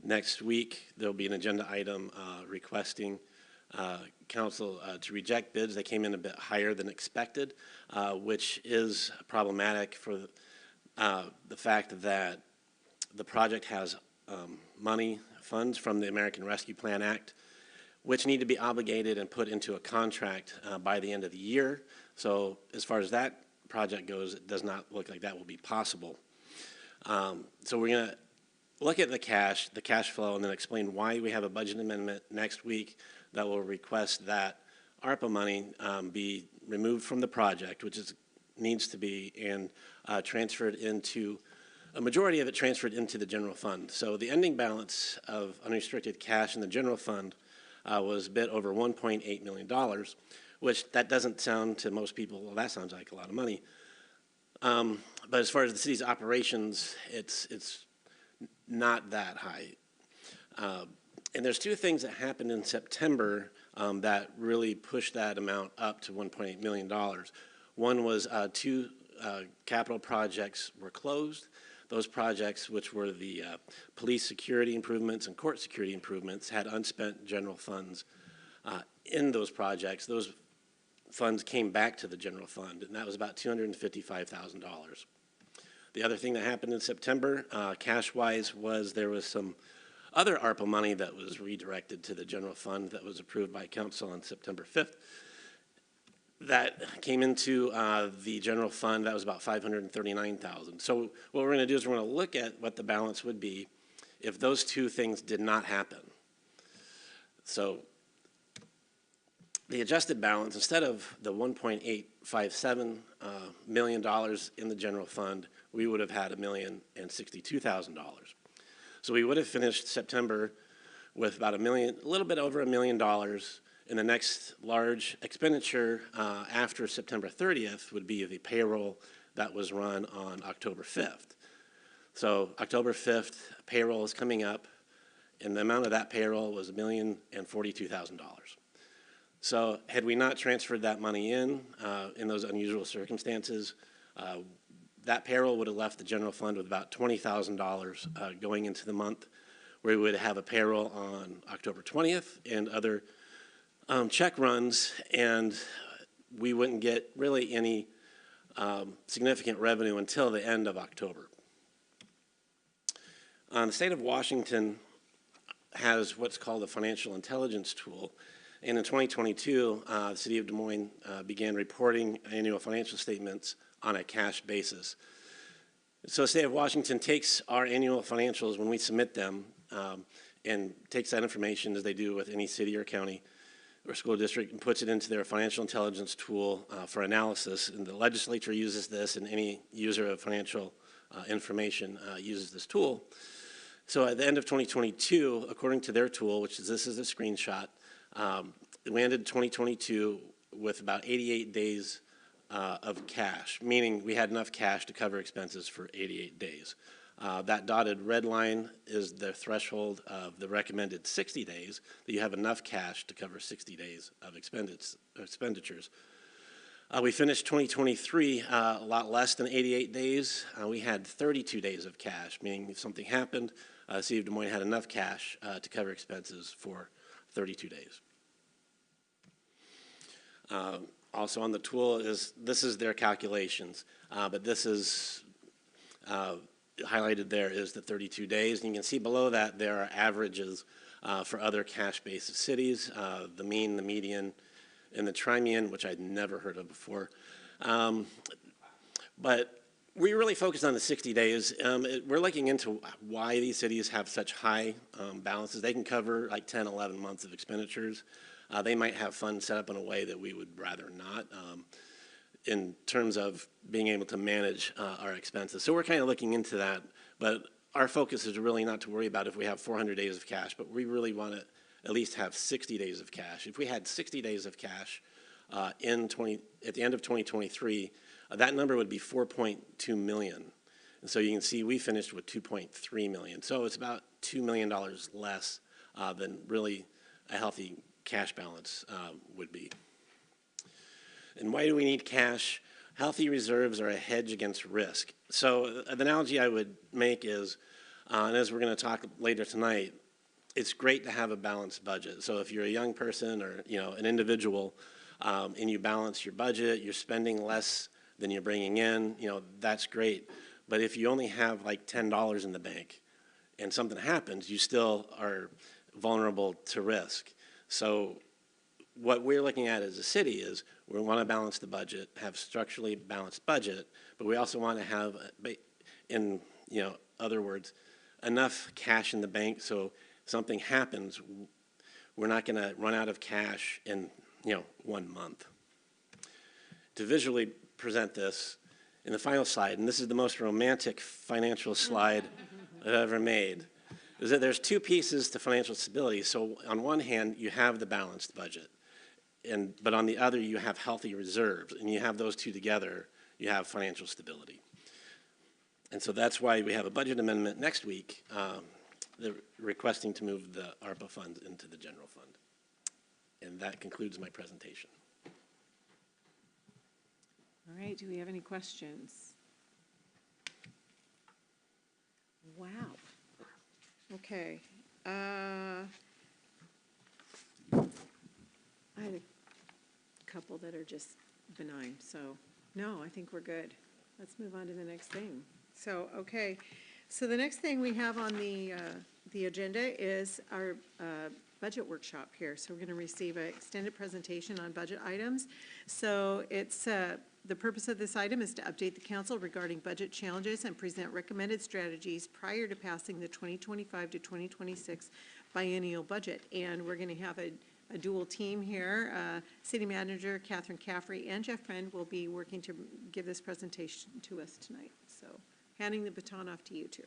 Next week, there'll be an agenda item requesting council to reject bids. They came in a bit higher than expected, which is problematic for the fact that the project has funds from the American Rescue Plan Act, which need to be obligated and put into a contract by the end of the year. So as far as that project goes, it does not look like that will be possible. So we're going to look at the cash flow, and then explain why we have a budget amendment next week that will request that ARPA money be removed from the project, which needs to be, and transferred into, a majority of it transferred into the general fund. So the ending balance of unrestricted cash in the general fund was a bit over $1.8 million, which that doesn't sound to most people, well, that sounds like a lot of money. But as far as the city's operations, it's not that high. And there's two things that happened in September that really pushed that amount up to $1.8 million. One was two capital projects were closed. Those projects, which were the police security improvements and court security improvements, had unspent general funds in those projects. Those funds came back to the general fund, and that was about $255,000. The other thing that happened in September, cash-wise, was there was some other ARPA money that was redirected to the general fund that was approved by council on September 5th. That came into the general fund. That was about $539,000. So what we're going to do is we're going to look at what the balance would be if those two things did not happen. So the adjusted balance, instead of the $1.857 million in the general fund, we would have had $1,062,000. So we would have finished September with about a little bit over $1 million. And the next large expenditure after September 30th would be the payroll that was run on October 5th. So October 5th, payroll is coming up, and the amount of that payroll was $1,042,000. So had we not transferred that money in those unusual circumstances, that payroll would have left the general fund with about $20,000 going into the month, where we would have a payroll on October 20th and other check runs, and we wouldn't get really any significant revenue until the end of October. The state of Washington has what's called a financial intelligence tool, and in 2022, the city of Des Moines began reporting annual financial statements on a cash basis. So the state of Washington takes our annual financials when we submit them and takes that information, as they do with any city or county or school district, and puts it into their financial intelligence tool for analysis. And the legislature uses this, and any user of financial information uses this tool. So at the end of 2022, according to their tool, which is, this is a screenshot, we ended 2022 with about 88 days of cash, meaning we had enough cash to cover expenses for 88 days. That dotted red line is the threshold of the recommended 60 days, that you have enough cash to cover 60 days of expenditures. We finished 2023 a lot less than 88 days. We had 32 days of cash, meaning if something happened, the city of Des Moines had enough cash to cover expenses for 32 days. Also on the tool this is their calculations, but this is highlighted there is the 32 days. And you can see below that there are averages for other cash-based cities, the mean, the median, and the trimean, which I'd never heard of before. But we really focused on the 60 days. We're looking into why these cities have such high balances. They can cover like 10, 11 months of expenditures. They might have funds set up in a way that we would rather not in terms of being able to manage our expenses. So we're kind of looking into that, but our focus is really not to worry about if we have 400 days of cash, but we really want to at least have 60 days of cash. If we had 60 days of cash at the end of 2023, that number would be 4.2 million. And so you can see we finished with 2.3 million. So it's about $2 million less than really a healthy cash balance would be. And why do we need cash? Healthy reserves are a hedge against risk. So the analogy I would make is, and as we're going to talk later tonight, it's great to have a balanced budget. So if you're a young person or, you know, an individual, and you balance your budget, you're spending less than you're bringing in, you know, that's great. But if you only have like $10 in the bank and something happens, you still are vulnerable to risk. So what we're looking at as a city is we want to balance the budget, have structurally balanced budget, but we also want to have, in, you know, other words, enough cash in the bank so something happens, we're not going to run out of cash in, you know, 1 month. To visually present this in the final slide, and this is the most romantic financial slide I've ever made, is that there's two pieces to financial stability. So on one hand, you have the balanced budget, but on the other, you have healthy reserves, and you have those two together, you have financial stability. And so that's why we have a budget amendment next week, requesting to move the ARPA funds into the general fund. And that concludes my presentation. All right, do we have any questions? Wow. Okay. I had a couple that are just benign, so no, I think we're good. Let's move on to the next thing. So, okay, so the next thing we have on the agenda is our budget workshop here. So we're going to receive an extended presentation on budget items. So it's the purpose of this item is to update the council regarding budget challenges and present recommended strategies prior to passing the 2025 to 2026 biennial budget. And we're going to have a dual team here. City Manager Catherine Caffrey and Jeff Friend will be working to give this presentation to us tonight. So handing the baton off to you two.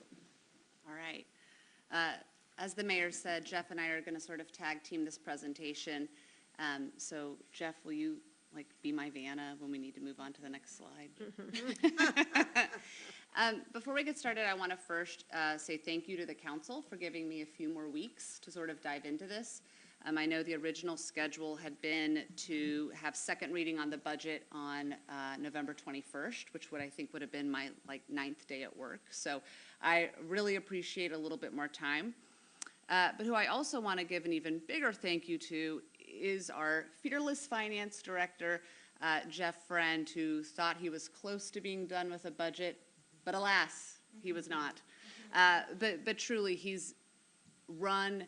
All right. As the mayor said, Jeff and I are going to sort of tag team this presentation. So Jeff, will you be my Vanna when we need to move on to the next slide? Before we get started, I want to first say thank you to the council for giving me a few more weeks to sort of dive into this. I know the original schedule had been to have second reading on the budget on November 21st, which I think would have been my 9th day at work. So I really appreciate a little bit more time. But who I also want to give an even bigger thank you to is our fearless finance director, Jeff Friend, who thought he was close to being done with a budget, but alas, he was not. But truly, he's run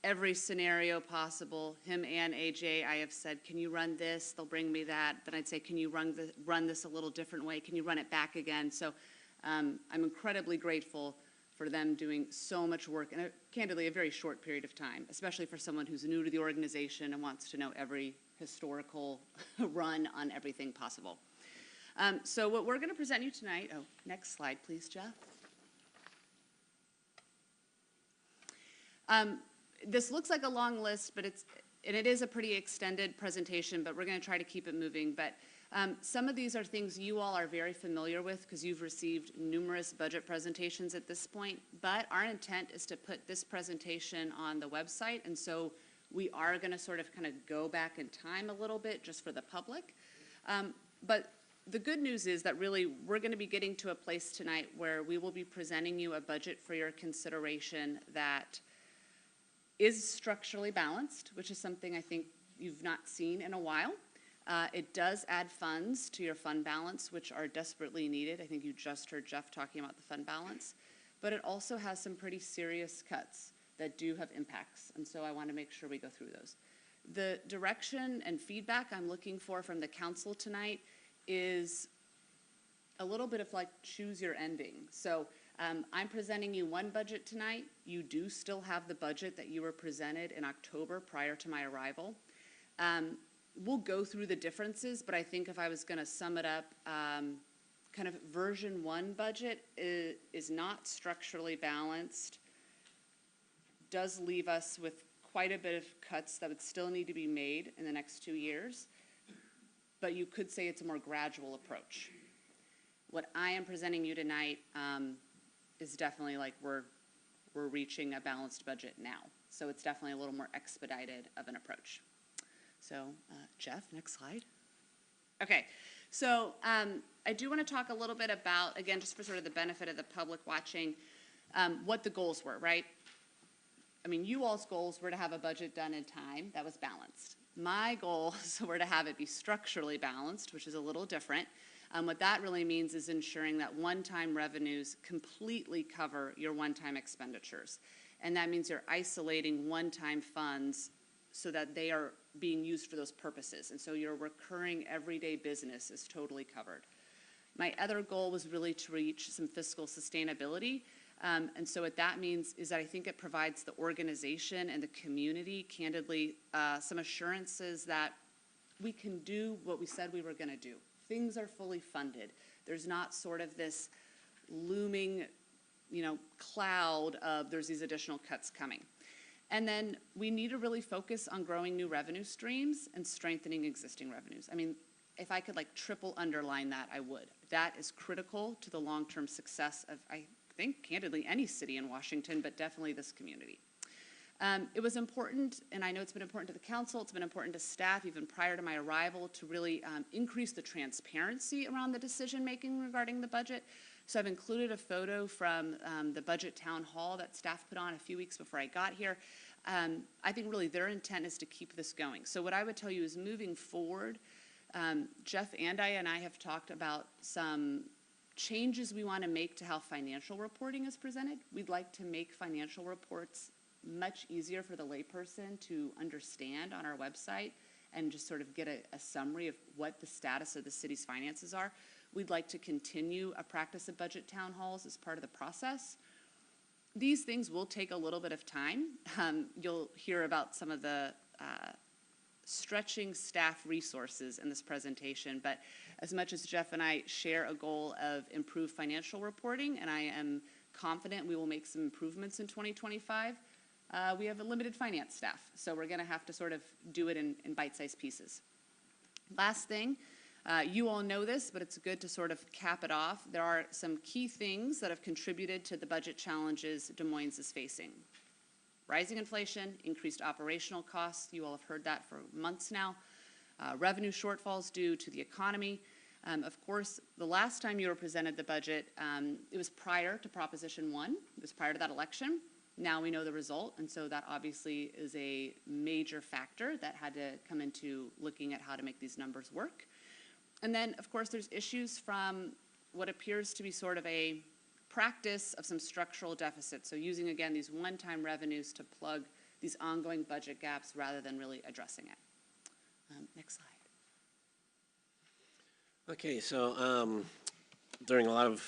every scenario possible. Him and AJ, I have said, can you run this? They'll bring me that. Then I'd say, can you run this a little different way? Can you run it back again? So I'm incredibly grateful for them doing so much work in, candidly, a very short period of time, especially for someone who's new to the organization and wants to know every historical run on everything possible. So what we're going to present you tonight, next slide, please, Jeff. This looks like a long list, but it is a pretty extended presentation, but we're going to try to keep it moving. But some of these are things you all are very familiar with because you've received numerous budget presentations at this point, but our intent is to put this presentation on the website, and so we are going to sort of kind of go back in time a little bit just for the public. But the good news is that really we're going to be getting to a place tonight where we will be presenting you a budget for your consideration that is structurally balanced, which is something I think you've not seen in a while. It does add funds to your fund balance, which are desperately needed. I think you just heard Jeff talking about the fund balance. But it also has some pretty serious cuts that do have impacts, and so I want to make sure we go through those. The direction and feedback I'm looking for from the council tonight is a little bit of choose your ending. So I'm presenting you one budget tonight. You do still have the budget that you were presented in October prior to my arrival. We'll go through the differences, but I think if I was going to sum it up, kind of version 1 budget is not structurally balanced, does leave us with quite a bit of cuts that would still need to be made in the next 2 years, but you could say it's a more gradual approach. What I am presenting you tonight is definitely we're reaching a balanced budget now. So it's definitely a little more expedited of an approach. So Jeff, next slide. Okay, so I do want to talk a little bit about, again, just for sort of the benefit of the public watching, what the goals were, right? I mean, you all's goals were to have a budget done in time that was balanced. My goals were to have it be structurally balanced, which is a little different. What that really means is ensuring that one-time revenues completely cover your one-time expenditures. And that means you're isolating one-time funds so that they are being used for those purposes. And so your recurring everyday business is totally covered. My other goal was really to reach some fiscal sustainability. And so what that means is that I think it provides the organization and the community, candidly, some assurances that we can do what we said we were going to do. Things are fully funded. There's not sort of this looming, cloud of there's these additional cuts coming. And then we need to really focus on growing new revenue streams and strengthening existing revenues. I mean, if I could triple underline that, I would. That is critical to the long-term success of, I think, candidly, any city in Washington, but definitely this community. It was important, and I know it's been important to the council, it's been important to staff even prior to my arrival, to really increase the transparency around the decision-making regarding the budget. So I've included a photo from the budget town hall that staff put on a few weeks before I got here. I think really their intent is to keep this going. So what I would tell you is moving forward, Jeff and I have talked about some changes we want to make to how financial reporting is presented. We'd like to make financial reports much easier for the layperson to understand on our website and just sort of get a summary of what the status of the city's finances are. We'd like to continue a practice of budget town halls as part of the process. These things will take a little bit of time. You'll hear about some of the stretching staff resources in this presentation, but as much as Jeff and I share a goal of improved financial reporting, and I am confident we will make some improvements in 2025, we have a limited finance staff, so we're going to have to sort of do it in bite-sized pieces. Last thing, you all know this, but it's good to sort of cap it off. There are some key things that have contributed to the budget challenges Des Moines is facing. Rising inflation, increased operational costs, you all have heard that for months now. Revenue shortfalls due to the economy. Of course, the last time you were presented the budget, it was prior to Proposition 1. It was prior to that election. Now we know the result, and so that obviously is a major factor that had to come into looking at how to make these numbers work. And then, of course, there's issues from what appears to be sort of a practice of some structural deficits. So using, again, these one-time revenues to plug these ongoing budget gaps rather than really addressing it. Next slide. Okay, so during a lot of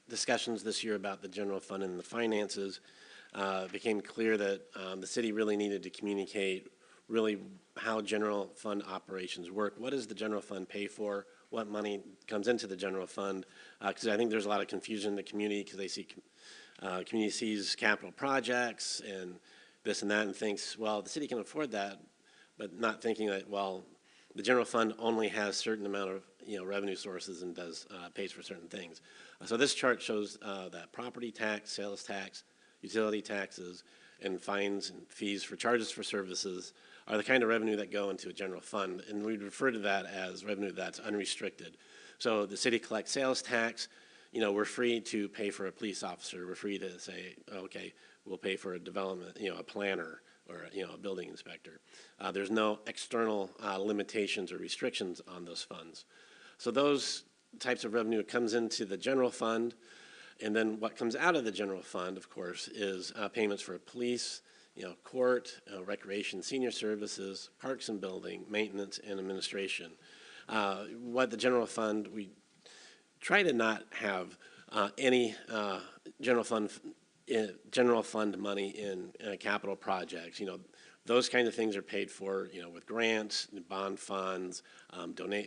discussions this year about the general fund and the finances, it became clear that the city really needed to communicate really how general fund operations work. What does the general fund pay for? What money comes into the general fund? Because I think there's a lot of confusion in the community because they see community sees capital projects and this and that and thinks, well, the city can afford that, but not thinking that, well, the general fund only has certain amount of revenue sources and pays for certain things. So this chart shows that property tax, sales tax, utility taxes, and fines and fees for charges for services are the kind of revenue that go into a general fund, and we refer to that as revenue that's unrestricted. So the city collects sales tax. We're free to pay for a police officer. We're free to say, okay, we'll pay for a development, a planner or a building inspector. There's no external limitations or restrictions on those funds. So those types of revenue comes into the general fund, and then what comes out of the general fund, of course, is payments for police, court, recreation, senior services, parks and building, maintenance, and administration. What the general fund, we try to not have any general fund money in capital projects. Those kind of things are paid for, with grants, bond funds,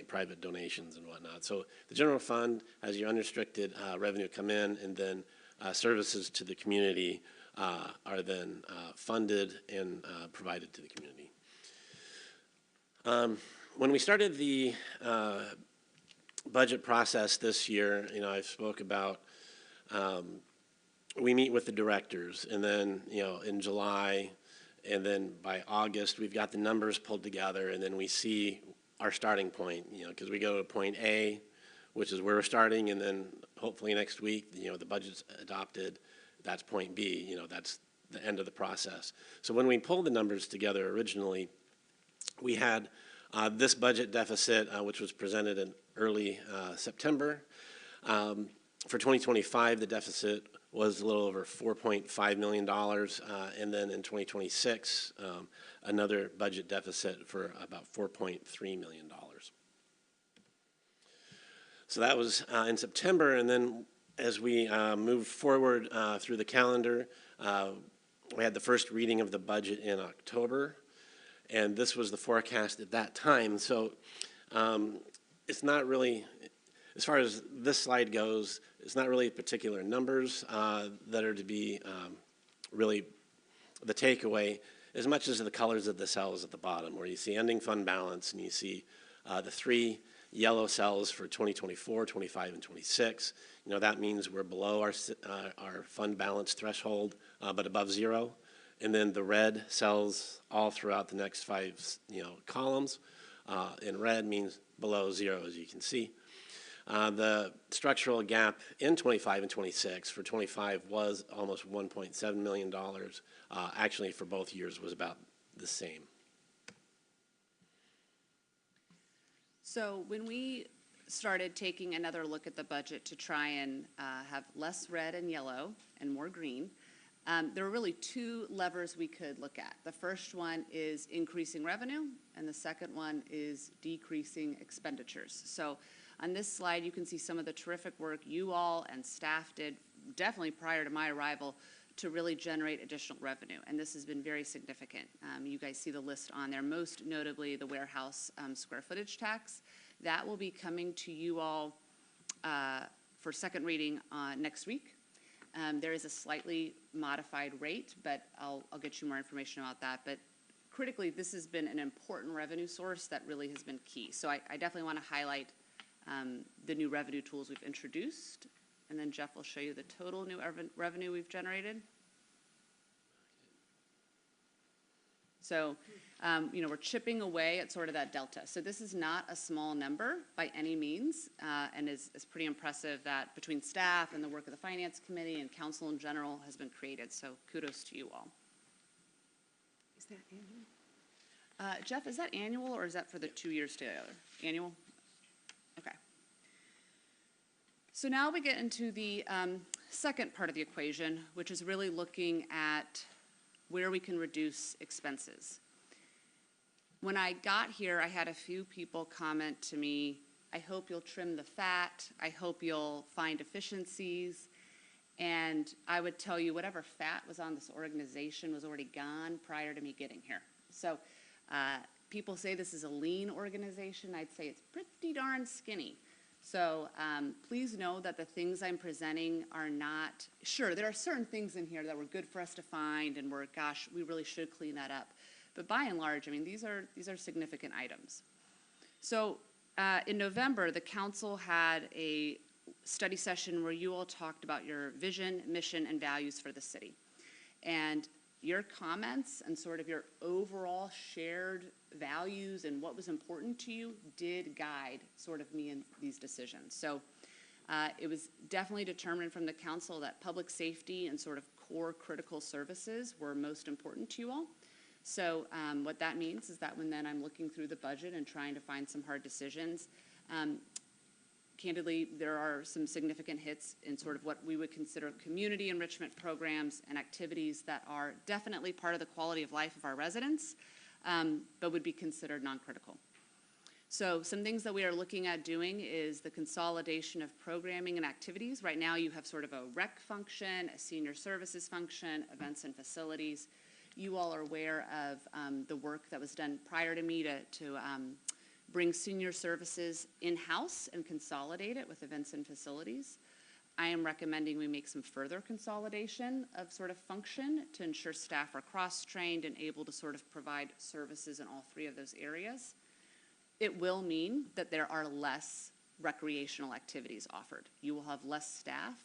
private donations and whatnot. So the general fund has your unrestricted revenue come in, and then services to the community are then funded and provided to the community. When we started the budget process this year, I spoke about we meet with the directors, and then in July, and then by August we've got the numbers pulled together, and then we see our starting point, you know, because we go to point A, which is where we're starting, and then hopefully next week, you know, the budget's adopted, that's point B, you know, that's the end of the process. So when we pulled the numbers together originally, we had this budget deficit, which was presented in early September. For 2025, the deficit was a little over $4.5 million, and then in 2026, another budget deficit for about $4.3 million. So that was in September, and then as we moved forward through the calendar, we had the first reading of the budget in October, and this was the forecast at that time. So it's not really, as far as this slide goes, it's not really particular numbers that are to be really the takeaway, as much as the colors of the cells at the bottom, where you see ending fund balance and you see the three yellow cells for 2024, 25, and 26. You know, that means we're below our fund balance threshold, but above zero. And then the red cells all throughout the next five, you know, columns. In red means below zero, as you can see. The structural gap in 25 and 26 for 25 was almost $1.7 million. Actually, for both years was about the same. So when we started taking another look at the budget to try and have less red and yellow and more green, there were really two levers we could look at. The first one is increasing revenue, and the second one is decreasing expenditures. So on this slide, you can see some of the terrific work you all and staff did, definitely prior to my arrival, to really generate additional revenue, and this has been very significant. You guys see the list on there, most notably the warehouse square footage tax. That will be coming to you all for second reading next week. There is a slightly modified rate, but I'll get you more information about that. But critically, this has been an important revenue source that really has been key. So I definitely want to highlight the new revenue tools we've introduced. And then Jeff will show you the total new revenue we've generated. So, you know, we're chipping away at sort of that delta. So this is not a small number by any means, and is pretty impressive that between staff and the work of the Finance Committee and Council in general has been created. So kudos to you all. Is that annual? Jeff, is that annual or is that for the 2 years together? Annual? Okay. So now we get into the second part of the equation, which is really looking at where we can reduce expenses. When I got here, I had a few people comment to me, I hope you'll trim the fat, I hope you'll find efficiencies, and I would tell you whatever fat was on this organization was already gone prior to me getting here. So people say this is a lean organization, I'd say it's pretty darn skinny. So please know that the things I'm presenting are not, sure, there are certain things in here that were good for us to find and we're, gosh, we really should clean that up. But by and large, I mean, these are significant items. So in November, the council had a study session where you all talked about your vision, mission, and values for the city. And your comments and sort of your overall shared values and what was important to you did guide sort of me in these decisions. So it was definitely determined from the council that public safety and sort of core critical services were most important to you all. So what that means is that when then I'm looking through the budget and trying to find some hard decisions, candidly, there are some significant hits in sort of what we would consider community enrichment programs and activities that are definitely part of the quality of life of our residents, but would be considered non-critical. So some things that we are looking at doing is the consolidation of programming and activities. Right now you have sort of a rec function, a senior services function, events and facilities. You all are aware of the work that was done prior to me to bring senior services in-house and consolidate it with events and facilities. I am recommending we make some further consolidation of sort of function to ensure staff are cross-trained and able to sort of provide services in all three of those areas. It will mean that there are less recreational activities offered. You will have less staff.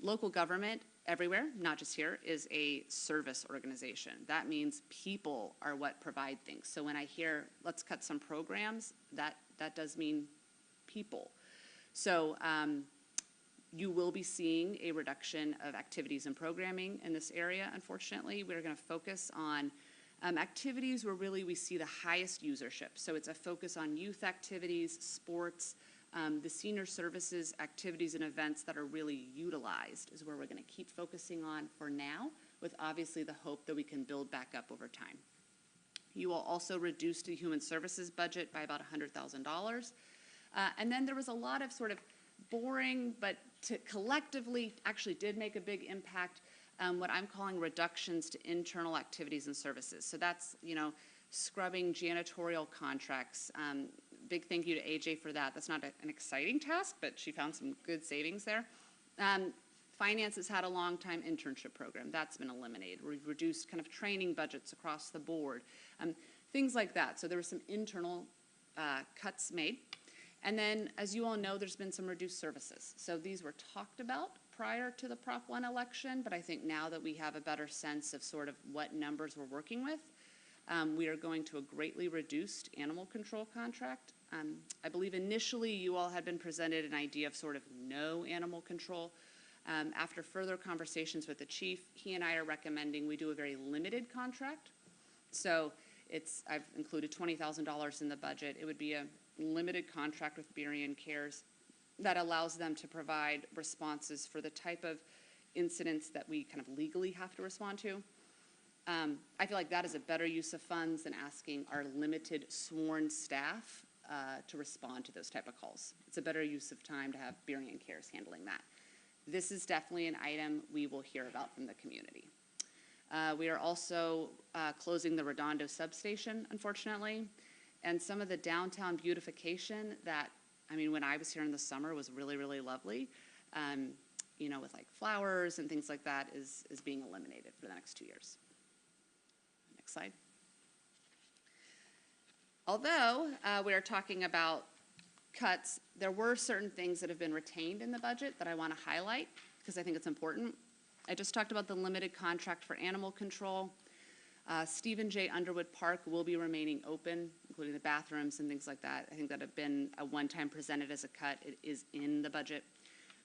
Local government everywhere, not just here, is a service organization. That means people are what provide things. So when I hear, let's cut some programs, that does mean people. So you will be seeing a reduction of activities and programming in this area, unfortunately. We're going to focus on activities where really we see the highest usership. So it's a focus on youth activities, sports, the senior services activities and events that are really utilized is where we're going to keep focusing on for now, with obviously the hope that we can build back up over time. You will also reduce the human services budget by about $100,000. And then there was a lot of sort of boring, but collectively actually did make a big impact, what I'm calling reductions to internal activities and services. So that's, scrubbing janitorial contracts. Big thank you to AJ for that. That's not an exciting task, but she found some good savings there. Finance has had a long time internship program. That's been eliminated. We've reduced kind of training budgets across the board, things like that. So there were some internal cuts made. And then, as you all know, there's been some reduced services. So these were talked about prior to the Prop 1 election, but I think now that we have a better sense of sort of what numbers we're working with, we are going to a greatly reduced animal control contract. I believe initially you all had been presented an idea of sort of no animal control. After further conversations with the chief, he and I are recommending we do a very limited contract. So I've included $20,000 in the budget. It would be a limited contract with Burien Cares that allows them to provide responses for the type of incidents that we kind of legally have to respond to. I feel like that is a better use of funds than asking our limited sworn staff to respond to those type of calls. It's a better use of time to have Burien Cares handling that. This is definitely an item we will hear about from the community. We are also closing the Redondo substation, unfortunately, and some of the downtown beautification that, when I was here in the summer was really, really lovely, with like flowers and things like that is being eliminated for the next 2 years. Next slide. Although we are talking about cuts, there were certain things that have been retained in the budget that I want to highlight because I think it's important. I just talked about the limited contract for animal control. Stephen J. Underwood Park will be remaining open, including the bathrooms and things like that. I think that have been a one-time presented as a cut. It is in the budget.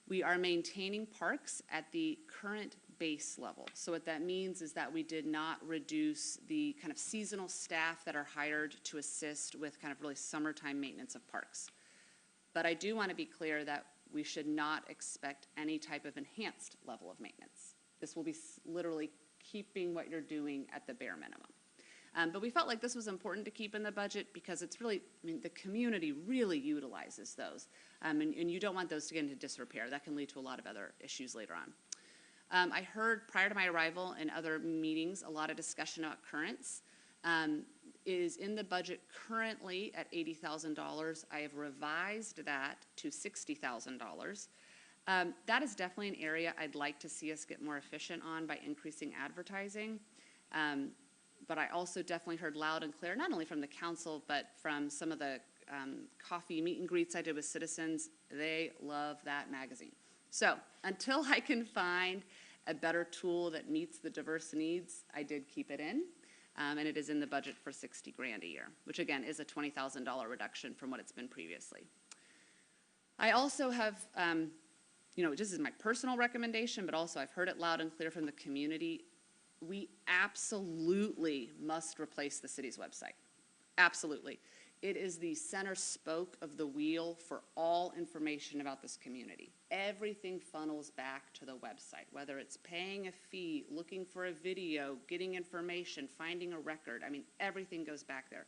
We are maintaining parks at the current base level. So what that means is that we did not reduce the kind of seasonal staff that are hired to assist with kind of really summertime maintenance of parks. But I do want to be clear that we should not expect any type of enhanced level of maintenance. This will be literally keeping what you're doing at the bare minimum. But we felt like this was important to keep in the budget because it's really, the community really utilizes those. And you don't want those to get into disrepair. That can lead to a lot of other issues later on. I heard prior to my arrival in other meetings a lot of discussion about currents. Is in the budget currently at $80,000. I have revised that to $60,000. That is definitely an area I'd like to see us get more efficient on by increasing advertising. But I also definitely heard loud and clear, not only from the council, but from some of the coffee meet and greets I did with citizens. They love that magazine. So until I can find a better tool that meets the diverse needs, I did keep it in. And it is in the budget for $60,000 a year, which again is a $20,000 reduction from what it's been previously. I also have, this is my personal recommendation, but also I've heard it loud and clear from the community. We absolutely must replace the city's website. Absolutely. It is the center spoke of the wheel for all information about this community. Everything funnels back to the website, whether it's paying a fee, looking for a video, getting information, finding a record. Everything goes back there.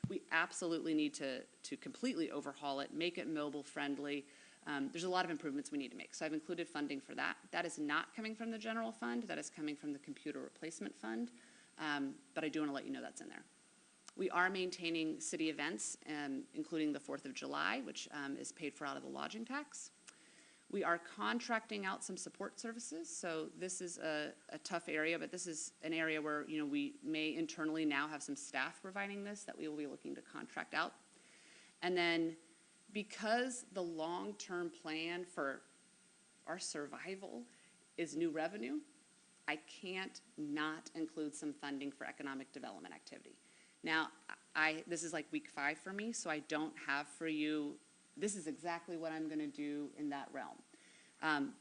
We absolutely need to completely overhaul it, make it mobile friendly. There's a lot of improvements we need to make. So I've included funding for that. That is not coming from the general fund. That is coming from the computer replacement fund. But I do want to let you know that's in there. We are maintaining city events, including the 4th of July, which is paid for out of the lodging tax. We are contracting out some support services. So this is a tough area, but this is an area where we may internally now have some staff providing this that we will be looking to contract out. And then because the long-term plan for our survival is new revenue, I can't not include some funding for economic development activity. Now, this is like week 5 for me, so I don't have for you, this is exactly what I'm gonna do in that realm.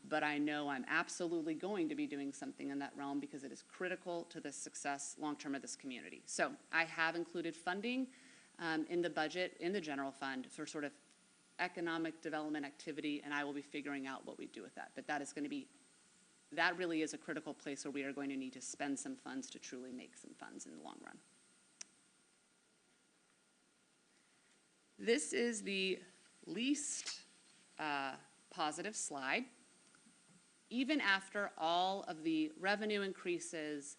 But I know I'm absolutely going to be doing something in that realm because it is critical to the success long-term of this community. So I have included funding in the budget, in the general fund, for sort of economic development activity, and I will be figuring out what we do with that. But that is going to be, that really is a critical place where we are going to need to spend some funds to truly make some funds in the long run. This is the least positive slide. Even after all of the revenue increases,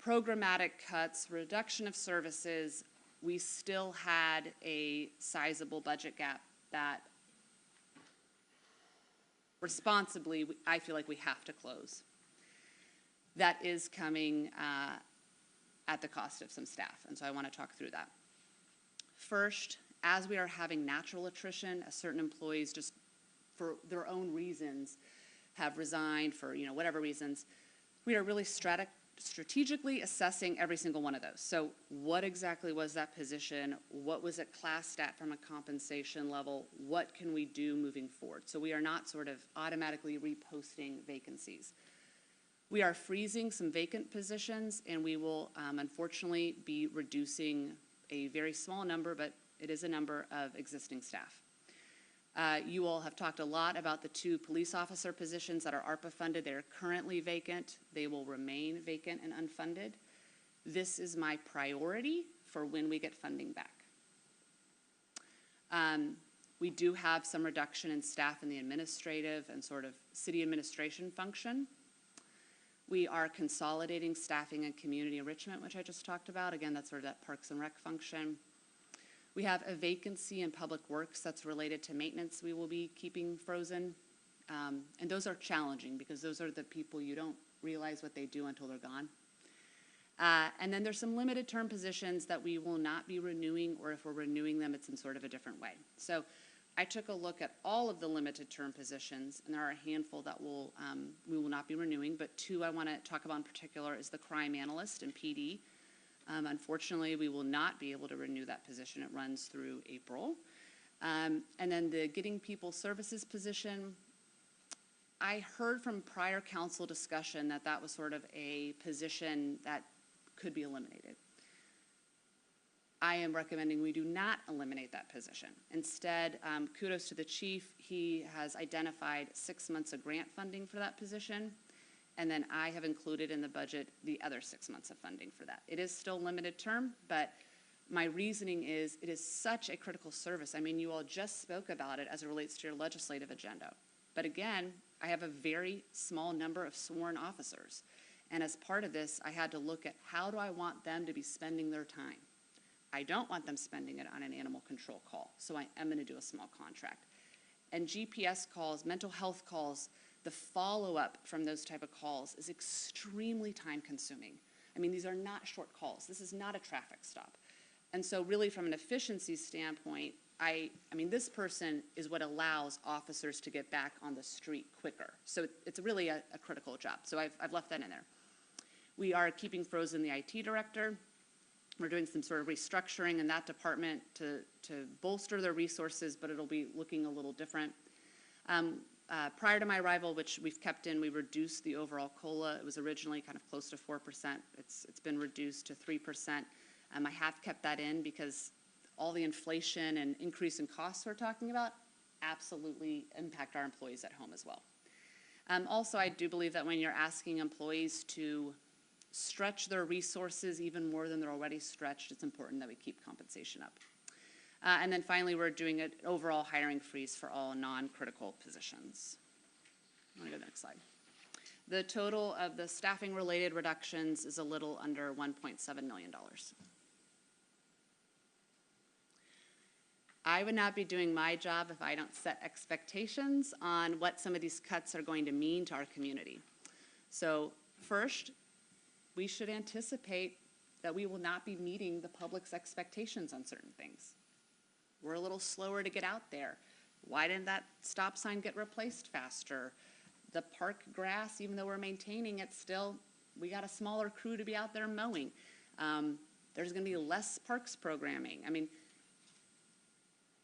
programmatic cuts, reduction of services, we still had a sizable budget gap that responsibly I feel like we have to close. That is coming at the cost of some staff, and so I want to talk through that. First, as we are having natural attrition, as certain employees just for their own reasons have resigned for whatever reasons, we are really strategically assessing every single one of those. So what exactly was that position? What was it classed at from a compensation level? What can we do moving forward? So we are not sort of automatically reposting vacancies. We are freezing some vacant positions, and we will unfortunately be reducing a very small number, but it is a number of existing staff. You all have talked a lot about the 2 police officer positions that are ARPA funded. They are currently vacant. They will remain vacant and unfunded. This is my priority for when we get funding back. We do have some reduction in staff in the administrative and sort of city administration function. We are consolidating staffing and community enrichment, which I just talked about. Again, that's sort of that Parks and Rec function. We have a vacancy in Public Works that's related to maintenance we will be keeping frozen. And those are challenging because those are the people you don't realize what they do until they're gone. And then there's some limited term positions that we will not be renewing, or if we're renewing them, it's in sort of a different way. So I took a look at all of the limited term positions, and there are a handful that we will not be renewing, but 2 I want to talk about in particular is the crime analyst in PD. Unfortunately, we will not be able to renew that position. It runs through April. And then the Getting People Services position, I heard from prior council discussion that that was sort of a position that could be eliminated. I am recommending we do not eliminate that position. Instead, kudos to the chief. He has identified 6 months of grant funding for that position. And then I have included in the budget the other 6 months of funding for that. It is still limited term, but my reasoning is it is such a critical service. I mean, you all just spoke about it as it relates to your legislative agenda. But again, I have a very small number of sworn officers. And as part of this, I had to look at how do I want them to be spending their time. I don't want them spending it on an animal control call, so I am going to do a small contract. And GPS calls, mental health calls, the follow-up from those type of calls is extremely time-consuming. I mean, these are not short calls. This is not a traffic stop. And so really from an efficiency standpoint, I mean, this person is what allows officers to get back on the street quicker. So it's really a critical job. So I've left that in there. We are keeping frozen the IT director. We're doing some sort of restructuring in that department to bolster their resources, but it'll be looking a little different. Prior to my arrival, which we've kept in, we reduced the overall COLA. It was originally kind of close to 4%. It's been reduced to 3%. I have kept that in because all the inflation and increase in costs we're talking about absolutely impact our employees at home as well. Also, I do believe that when you're asking employees to stretch their resources even more than they're already stretched, it's important that we keep compensation up. And then finally, we're doing an overall hiring freeze for all non-critical positions. I'm going to go to the next slide. The total of the staffing-related reductions is a little under $1.7 million. I would not be doing my job if I don't set expectations on what some of these cuts are going to mean to our community. So first, we should anticipate that we will not be meeting the public's expectations on certain things. We're a little slower to get out there. Why didn't that stop sign get replaced faster? the park grass, even though we're maintaining it still, we got a smaller crew to be out there mowing. There's gonna be less parks programming. I mean,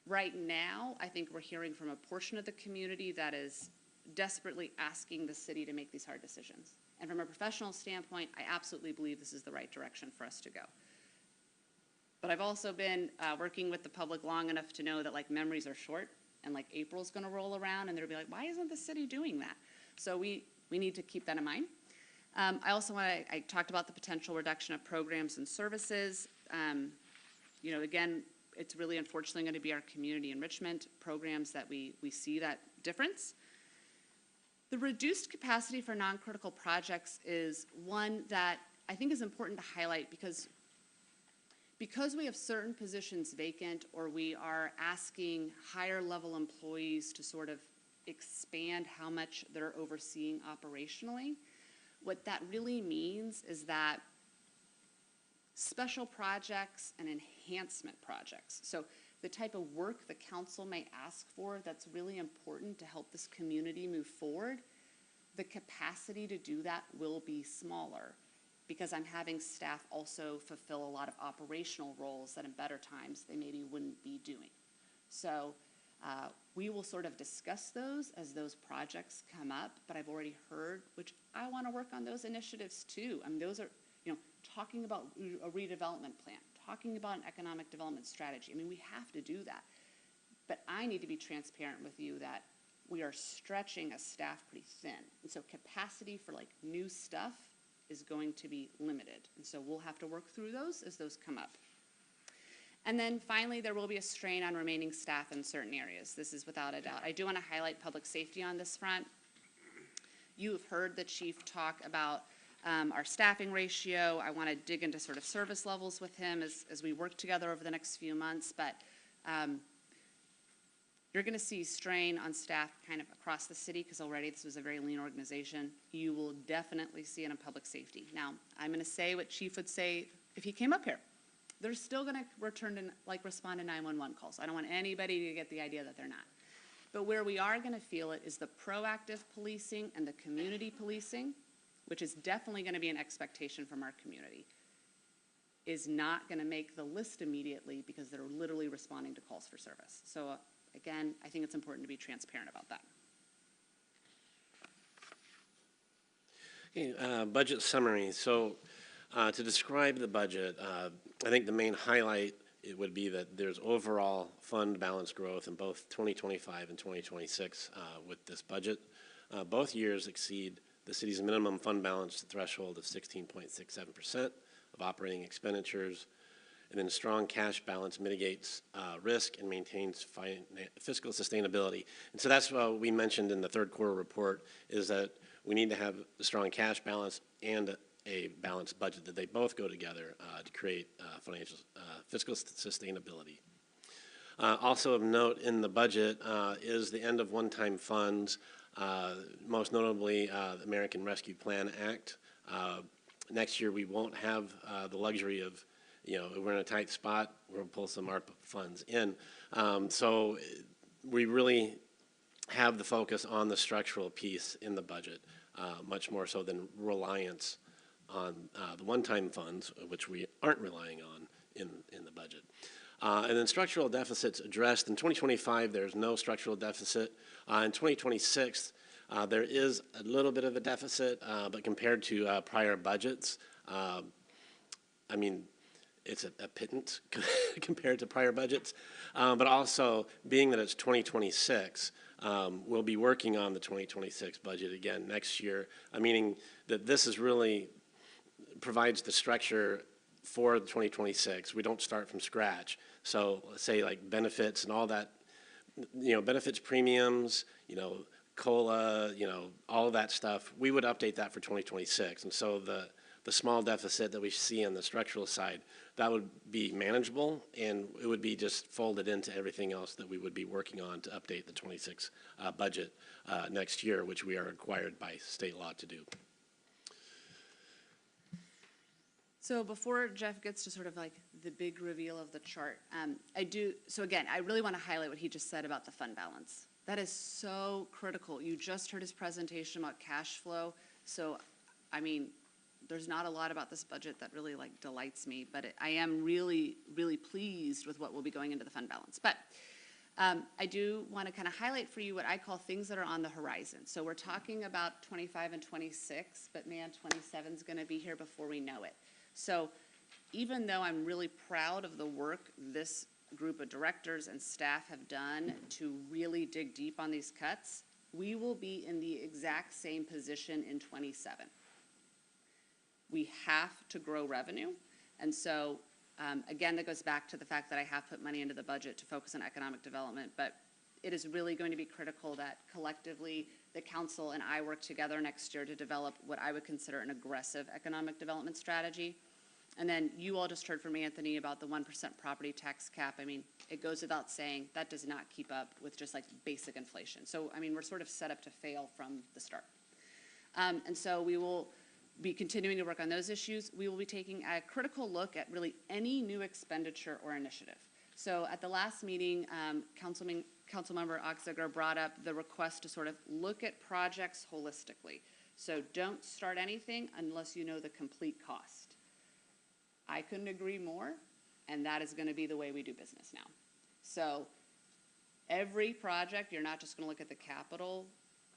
right now, I think we're hearing from a portion of the community that is desperately asking the city to make these hard decisions. And from a professional standpoint, I absolutely believe this is the right direction for us to go. But I've also been working with the public long enough to know that like memories are short, and like April's gonna roll around and they'll be like, why isn't the city doing that? So we need to keep that in mind. I also I talked about the potential reduction of programs and services. You know, again, it's really unfortunately going to be our community enrichment programs that we see that difference. The reduced capacity for non-critical projects is one that I think is important to highlight because we have certain positions vacant, or we are asking higher level employees to sort of expand how much they're overseeing operationally. What that really means is that special projects and enhancement projects, so the type of work the council may ask for that's really important to help this community move forward, the capacity to do that will be smaller because I'm having staff also fulfill a lot of operational roles that in better times they maybe wouldn't be doing. So we will sort of discuss those as those projects come up, but I've already heard, which I want to work on those initiatives too. I mean, those are, you know, talking about a redevelopment plan, talking about an economic development strategy. I mean, we have to do that. But I need to be transparent with you that we are stretching a staff pretty thin. And so capacity for like new stuff is going to be limited. And so we'll have to work through those as those come up. And then finally, there will be a strain on remaining staff in certain areas. This is without a doubt. I do want to highlight public safety on this front. You have heard the chief talk about our staffing ratio. I want to dig into sort of service levels with him as we work together over the next few months. But you're going to see strain on staff kind of across the city because already this was a very lean organization. You will definitely see it in public safety. Now, I'm going to say what chief would say if he came up here. They're still going to respond to 911 calls. I don't want anybody to get the idea that they're not. But where we are going to feel it is the proactive policing and the community policing, which is definitely going to be an expectation from our community, is not going to make the list immediately because they're literally responding to calls for service. So again, I think it's important to be transparent about that. Okay, budget summary. So to describe the budget, I think the main highlight it would be that there's overall fund balance growth in both 2025 and 2026 with this budget. Both years exceed the city's minimum fund balance threshold of 16.67% of operating expenditures. And then strong cash balance mitigates risk and maintains fiscal sustainability. And so that's what we mentioned in the third quarter report is that we need to have a strong cash balance and a balanced budget, that they both go together to create fiscal sustainability. Also of note in the budget is the end of one-time funds, most notably the American Rescue Plan Act. Next year we won't have the luxury of, you know, we're in a tight spot, we're going to pull some ARPA funds in. So we really have the focus on the structural piece in the budget, much more so than reliance on the one-time funds, which we aren't relying on in the budget. And then structural deficits addressed. In 2025, there's no structural deficit. In 2026, there is a little bit of a deficit, but compared to prior budgets, I mean, it's a pittance compared to prior budgets. But also, being that it's 2026, we'll be working on the 2026 budget again next year, meaning that this is really provides the structure for 2026. We don't start from scratch. So let's say like benefits and all that, you know, benefits premiums, you know, COLA, you know, all of that stuff, we would update that for 2026. And so the small deficit that we see on the structural side, that would be manageable, and it would be just folded into everything else that we would be working on to update the 26 budget next year, which we are required by state law to do. So before Jeff gets to sort of like the big reveal of the chart, so again, I really want to highlight what he just said about the fund balance. That is so critical. You just heard his presentation about cash flow. So, I mean, there's not a lot about this budget that really like delights me, but I am really, really pleased with what will be going into the fund balance. But I do want to kind of highlight for you what I call things that are on the horizon. So we're talking about 25 and 26, but man, 27 is going to be here before we know it. So even though I'm really proud of the work this group of directors and staff have done to really dig deep on these cuts, we will be in the exact same position in 27. We have to grow revenue. And so, again, that goes back to the fact that I have put money into the budget to focus on economic development, but it is really going to be critical that collectively the council and I work together next year to develop what I would consider an aggressive economic development strategy. And then you all just heard from Anthony about the 1% property tax cap. I mean, it goes without saying that does not keep up with just like basic inflation. So, I mean, we're sort of set up to fail from the start. And so we will be continuing to work on those issues. We will be taking a critical look at really any new expenditure or initiative. So at the last meeting, Councilmember Oxiger brought up the request to sort of look at projects holistically. So don't start anything unless you know the complete cost. I couldn't agree more, and that is going to be the way we do business now. So every project, you're not just going to look at the capital.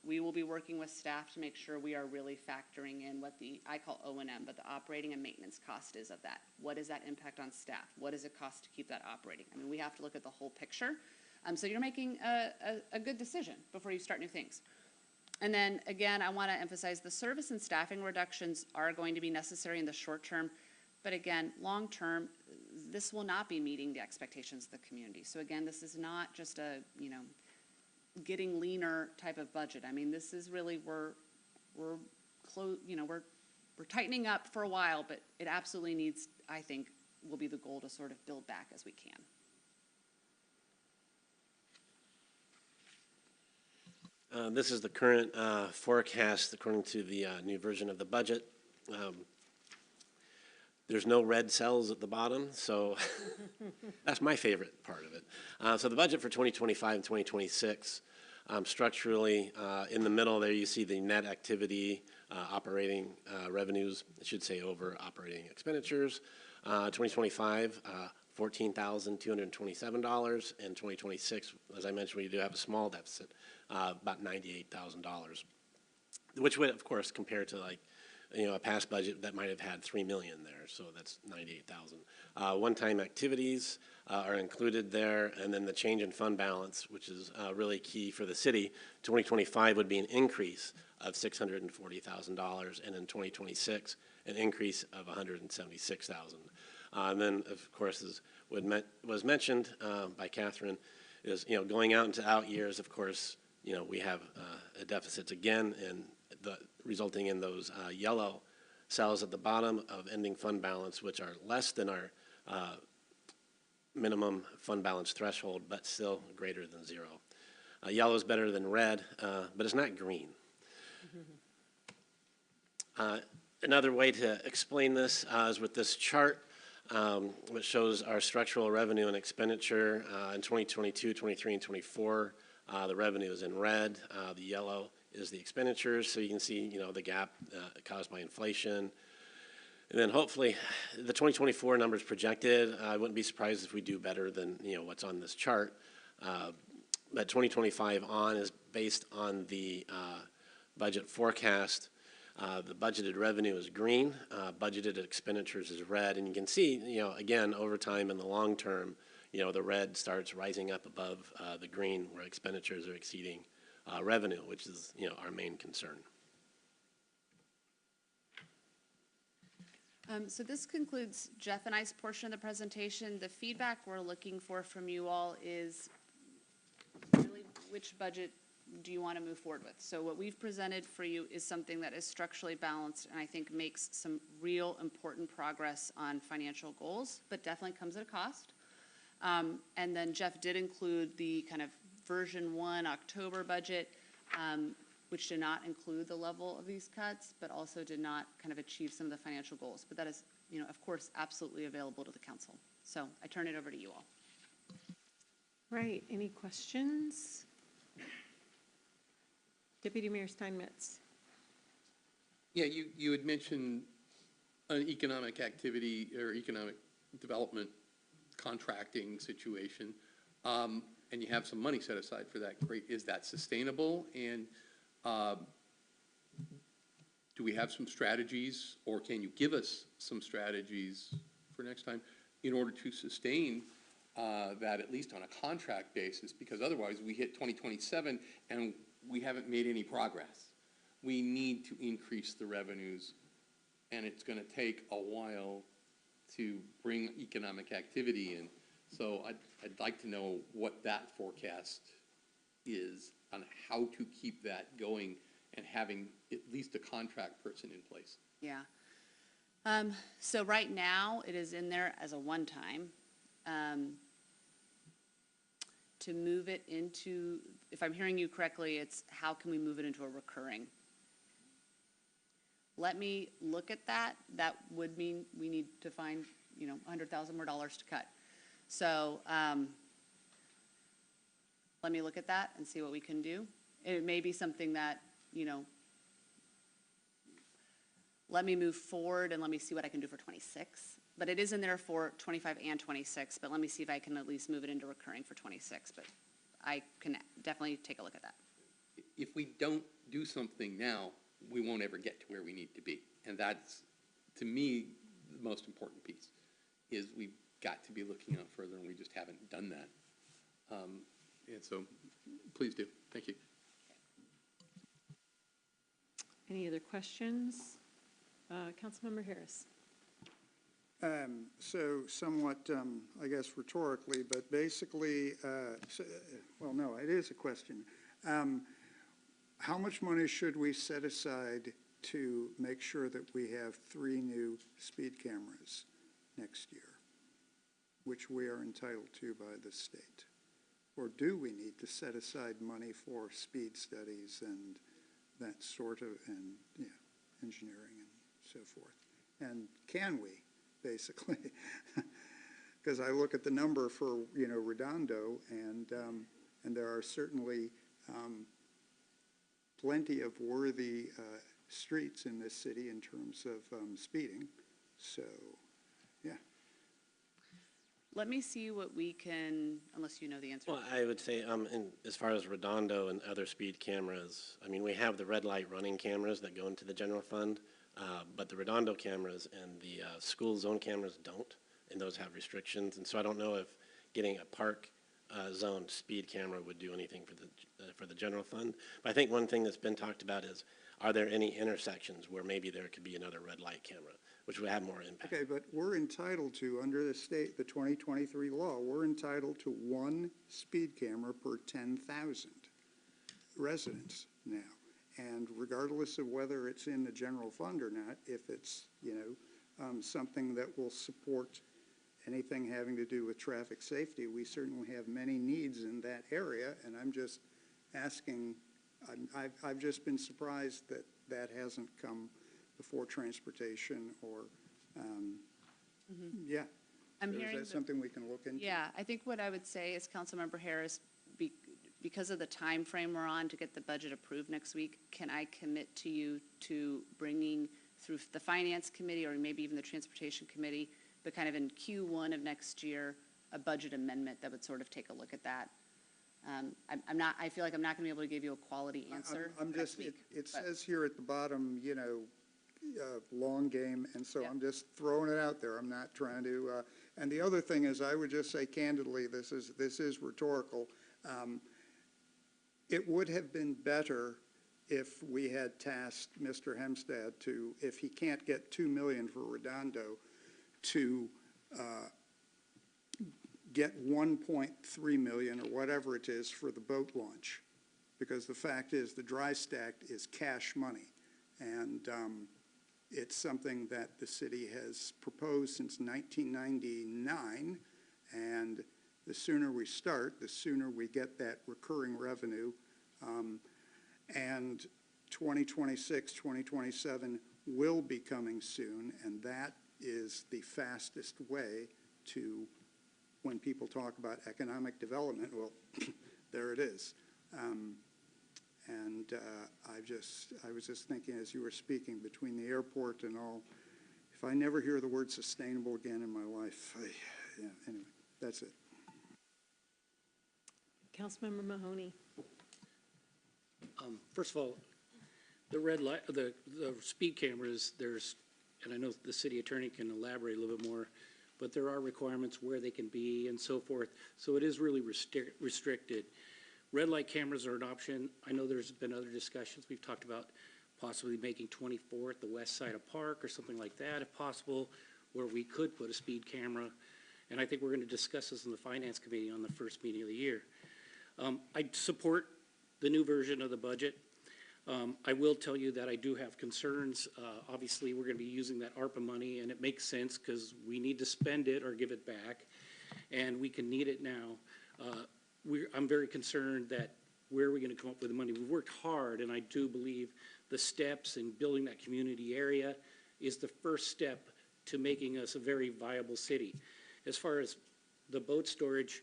We will be working with staff to make sure we are really factoring in what I call O&M, but the operating and maintenance cost is of that. What is that impact on staff? What does it cost to keep that operating? I mean, we have to look at the whole picture. So you're making a good decision before you start new things. And then, again, I want to emphasize the service and staffing reductions are going to be necessary in the short term. But again, long term, this will not be meeting the expectations of the community. So again, this is not just a, getting leaner type of budget. I mean, this is really, we're tightening up for a while, but it absolutely needs, I think, will be the goal to sort of build back as we can. This is the current forecast according to the new version of the budget. There's no red cells at the bottom, so that's my favorite part of it. So the budget for 2025 and 2026, structurally, in the middle there you see the net activity operating revenues, I should say over operating expenditures. 2025, $14,227, and 2026, as I mentioned, we do have a small deficit, about $98,000, which would, of course, compare to like, a past budget that might have had $3 million there, so that's $98,000. One-time activities are included there, and then the change in fund balance, which is really key for the city. 2025 would be an increase of $640,000, and in 2026, an increase of $176,000. And then, of course, as was mentioned by Catherine, is going out into out years. Of course, we have a deficit again, and resulting in those yellow cells at the bottom of ending fund balance, which are less than our minimum fund balance threshold, but still greater than zero. Yellow is better than red, but it's not green. Another way to explain this is with this chart, which shows our structural revenue and expenditure in 2022, 23, and 24. The revenue is in red. The yellow is the expenditures, so you can see, the gap caused by inflation. And then hopefully, the 2024 numbers projected, I wouldn't be surprised if we do better than, what's on this chart. But 2025 on is based on the budget forecast. The budgeted revenue is green, budgeted expenditures is red, and you can see, again, over time in the long term, the red starts rising up above the green where expenditures are exceeding revenue, which is, our main concern. So this concludes Jeff and I's portion of the presentation. The feedback we're looking for from you all is really which budget do you want to move forward with? So what we've presented for you is something that is structurally balanced and I think makes some real important progress on financial goals, but definitely comes at a cost. And then Jeff did include the kind of version 1 October budget, which did not include the level of these cuts, but also did not kind of achieve some of the financial goals. But that is, of course, absolutely available to the council. So I turn it over to you all. Right, any questions? Deputy Mayor Steinmetz. Yeah, you had mentioned an economic activity or economic development contracting situation, and you have some money set aside for that. Great. Is that sustainable? And do we have some strategies, or can you give us some strategies for next time in order to sustain that at least on a contract basis? Because otherwise we hit 2027 and we haven't made any progress. We need to increase the revenues, and it's going to take a while to bring economic activity in. So I'd like to know what that forecast is on how to keep that going and having at least a contract person in place. Yeah. So right now, it is in there as a one-time. To move it into, if I'm hearing you correctly, it's how can we move it into a recurring? Let me look at that. That would mean we need to find, $100,000 more dollars to cut. So let me look at that and see what we can do. It may be something that, let me move forward and let me see what I can do for 26. But it is in there for 25 and 26, but let me see if I can at least move it into recurring for 26. But I can definitely take a look at that. If we don't do something now, we won't ever get to where we need to be. And that's, to me, the most important piece, is we've got to be looking out further, and we just haven't done that. And so, please do. Thank you. Any other questions? Councilmember Harris. So somewhat, I guess rhetorically, but basically, well, no, it is a question. How much money should we set aside to make sure that we have 3 new speed cameras next year, which we are entitled to by the state? Or do we need to set aside money for speed studies and that sort of, and engineering and so forth? And can we, basically? Because I look at the number for, Redondo, and there are certainly plenty of worthy streets in this city in terms of speeding. So, yeah. Let me see what we can, unless you know the answer. Well, I would say, as far as Redondo and other speed cameras, I mean, we have the red light running cameras that go into the general fund, but the Redondo cameras and the school zone cameras don't, and those have restrictions. And so I don't know if getting a park zone speed camera would do anything for the general fund. But I think one thing that's been talked about is, are there any intersections where maybe there could be another red light camera, which would have more impact? Okay, but we're entitled to, under the 2023 law, we're entitled to 1 speed camera per 10,000 residents now. And regardless of whether it's in the general fund or not, if it's, something that will support anything having to do with traffic safety, we certainly have many needs in that area. And I'm just asking, I've just been surprised that that hasn't come before transportation or, yeah. I'm So hearing is that something we can look into? Yeah, I think what I would say is, Councilmember Harris, because of the time frame we're on to get the budget approved next week, can I commit to you to bringing through the Finance Committee or maybe even the Transportation Committee, but kind of in Q1 of next year, a budget amendment that would sort of take a look at that? I feel like I'm not going to be able to give you a quality answer I'm next just, week. it says here at the bottom, long game, and so Yeah. I'm just throwing it out there. I'm not trying to, and the other thing is, I would just say candidly, this is rhetorical. It would have been better if we had tasked Mr. Hempstead to, if he can't get $2 million for Redondo, to get $1.3 million or whatever it is for the boat launch. Because the fact is, the dry stack is cash money. And it's something that the city has proposed since 1999. And the sooner we start, the sooner we get that recurring revenue. And 2026, 2027 will be coming soon. And that is the fastest way to, when people talk about economic development, well, there it is. And I was just thinking as you were speaking, between the airport and all, if I never hear the word sustainable again in my life, yeah, anyway, that's it. Councilmember Mahoney. First of all, the red light, the speed cameras, and I know the city attorney can elaborate a little bit more, but there are requirements where they can be and so forth. So it is really restricted. Red light cameras are an option. I know there's been other discussions. We've talked about possibly making 24th the west side of Park or something like that, if possible, where we could put a speed camera. And I think we're going to discuss this in the Finance Committee on the first meeting of the year. I support the new version of the budget. I will tell you that I do have concerns. Obviously, we're going to be using that ARPA money, and it makes sense because we need to spend it or give it back, and we can need it now. I'm very concerned that where are we going to come up with the money? We've worked hard, and I do believe the steps in building that community area is the first step to making us a very viable city. As far as the boat storage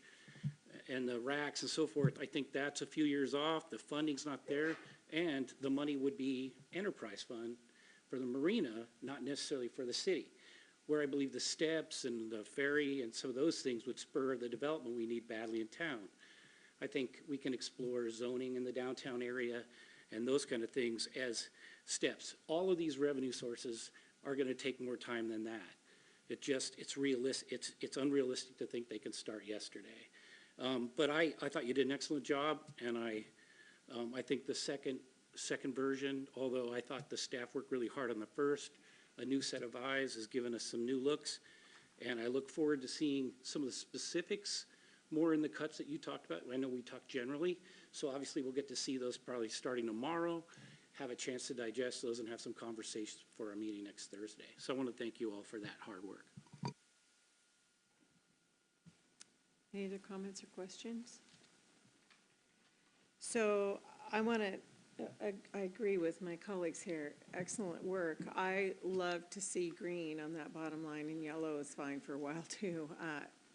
and the racks and so forth, I think that's a few years off. The funding's not there, and the money would be enterprise fund for the marina, not necessarily for the city. Where I believe the steps and the ferry and some of those things would spur the development we need badly in town. I think we can explore zoning in the downtown area and those kind of things as steps. All of these revenue sources are going to take more time than that. It's realistic. It's unrealistic to think they can start yesterday. But I thought you did an excellent job, and I think the second version, although I thought the staff worked really hard on the first, a new set of eyes has given us some new looks, and I look forward to seeing some of the specifics more in the cuts that you talked about. I know we talked generally, so obviously we'll get to see those probably starting tomorrow, have a chance to digest those and have some conversations for our meeting next Thursday. So I want to thank you all for that hard work. Any other comments or questions? So I want to, I agree with my colleagues here. Excellent work. I love to see green on that bottom line, and yellow is fine for a while too.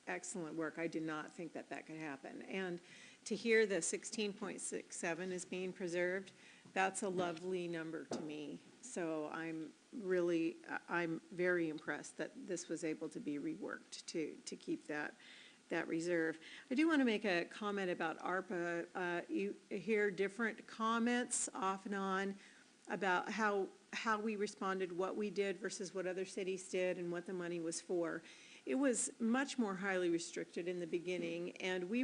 Excellent work. I did not think that that could happen. And to hear the 16.67 is being preserved, that's a lovely number to me. So I'm very impressed that this was able to be reworked to keep that reserve. I do want to make a comment about ARPA. You hear different comments off and on about how we responded, what we did versus what other cities did and what the money was for. It was much more highly restricted in the beginning, and we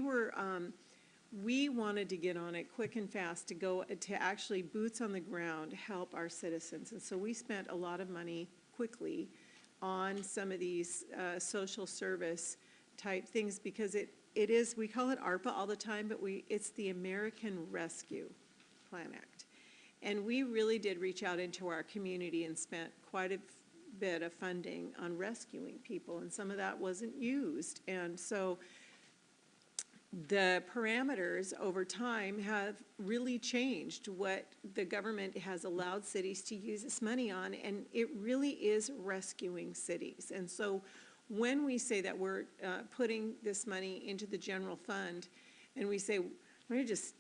wanted to get on it quick and fast to actually boots on the ground help our citizens. And so we spent a lot of money quickly on some of these social service type things because it is, we call it ARPA all the time, but it's the American Rescue Plan Act. And we really did reach out into our community and spent quite a bit of funding on rescuing people, and some of that wasn't used. And so the parameters over time have really changed what the government has allowed cities to use this money on, and it really is rescuing cities. And so when we say that we're putting this money into the general fund, and we say, we're just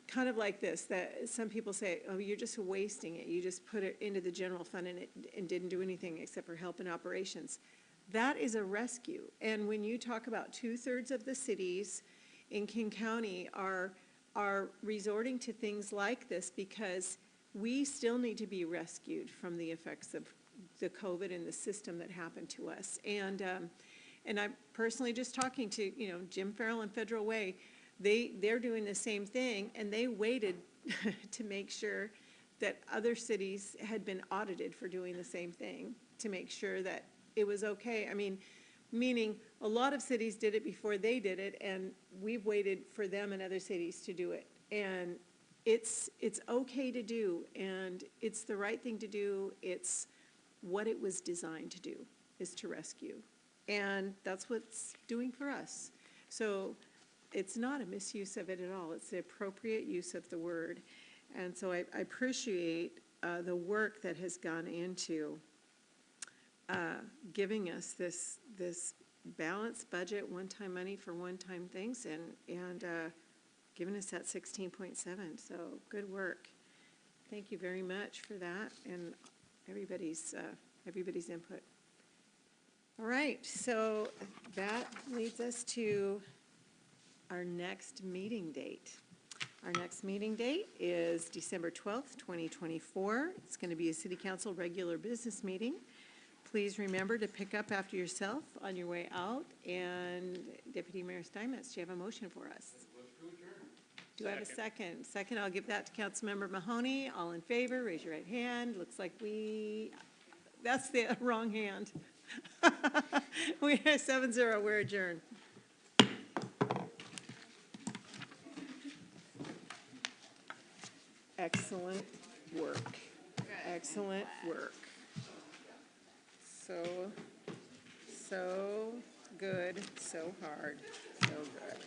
kind of like this, that some people say, oh, you're just wasting it. You just put it into the general fund and didn't do anything except for help in operations. That is a rescue. And when you talk about 2/3 of the cities in King County are resorting to things like this because we still need to be rescued from the effects of the COVID and the system that happened to us. And I'm personally just talking to, Jim Farrell and Federal Way, they're doing the same thing, and they waited to make sure that other cities had been audited for doing the same thing, to make sure that it was okay. I mean, meaning a lot of cities did it before they did it, and we've waited for them and other cities to do it. And it's okay to do, and it's the right thing to do. It's what it was designed to do, is to rescue. And that's what it's doing for us. So it's not a misuse of it at all. It's the appropriate use of the word. And so I appreciate the work that has gone into giving us this balanced budget, one-time money for one-time things, and giving us that 16.7, so good work. Thank you very much for that and everybody's input. All right, so that leads us to our next meeting date. Our next meeting date is December 12th, 2024. It's going to be a city council regular business meeting. Please remember to pick up after yourself on your way out. And Deputy Mayor Steinmetz, do you have a motion for us? Do I have a second? Second, I'll give that to Councilmember Mahoney. All in favor, raise your right hand. Looks like that's the wrong hand. We are 7-0, we're adjourned. Excellent work. Excellent work. So good, so hard, so good.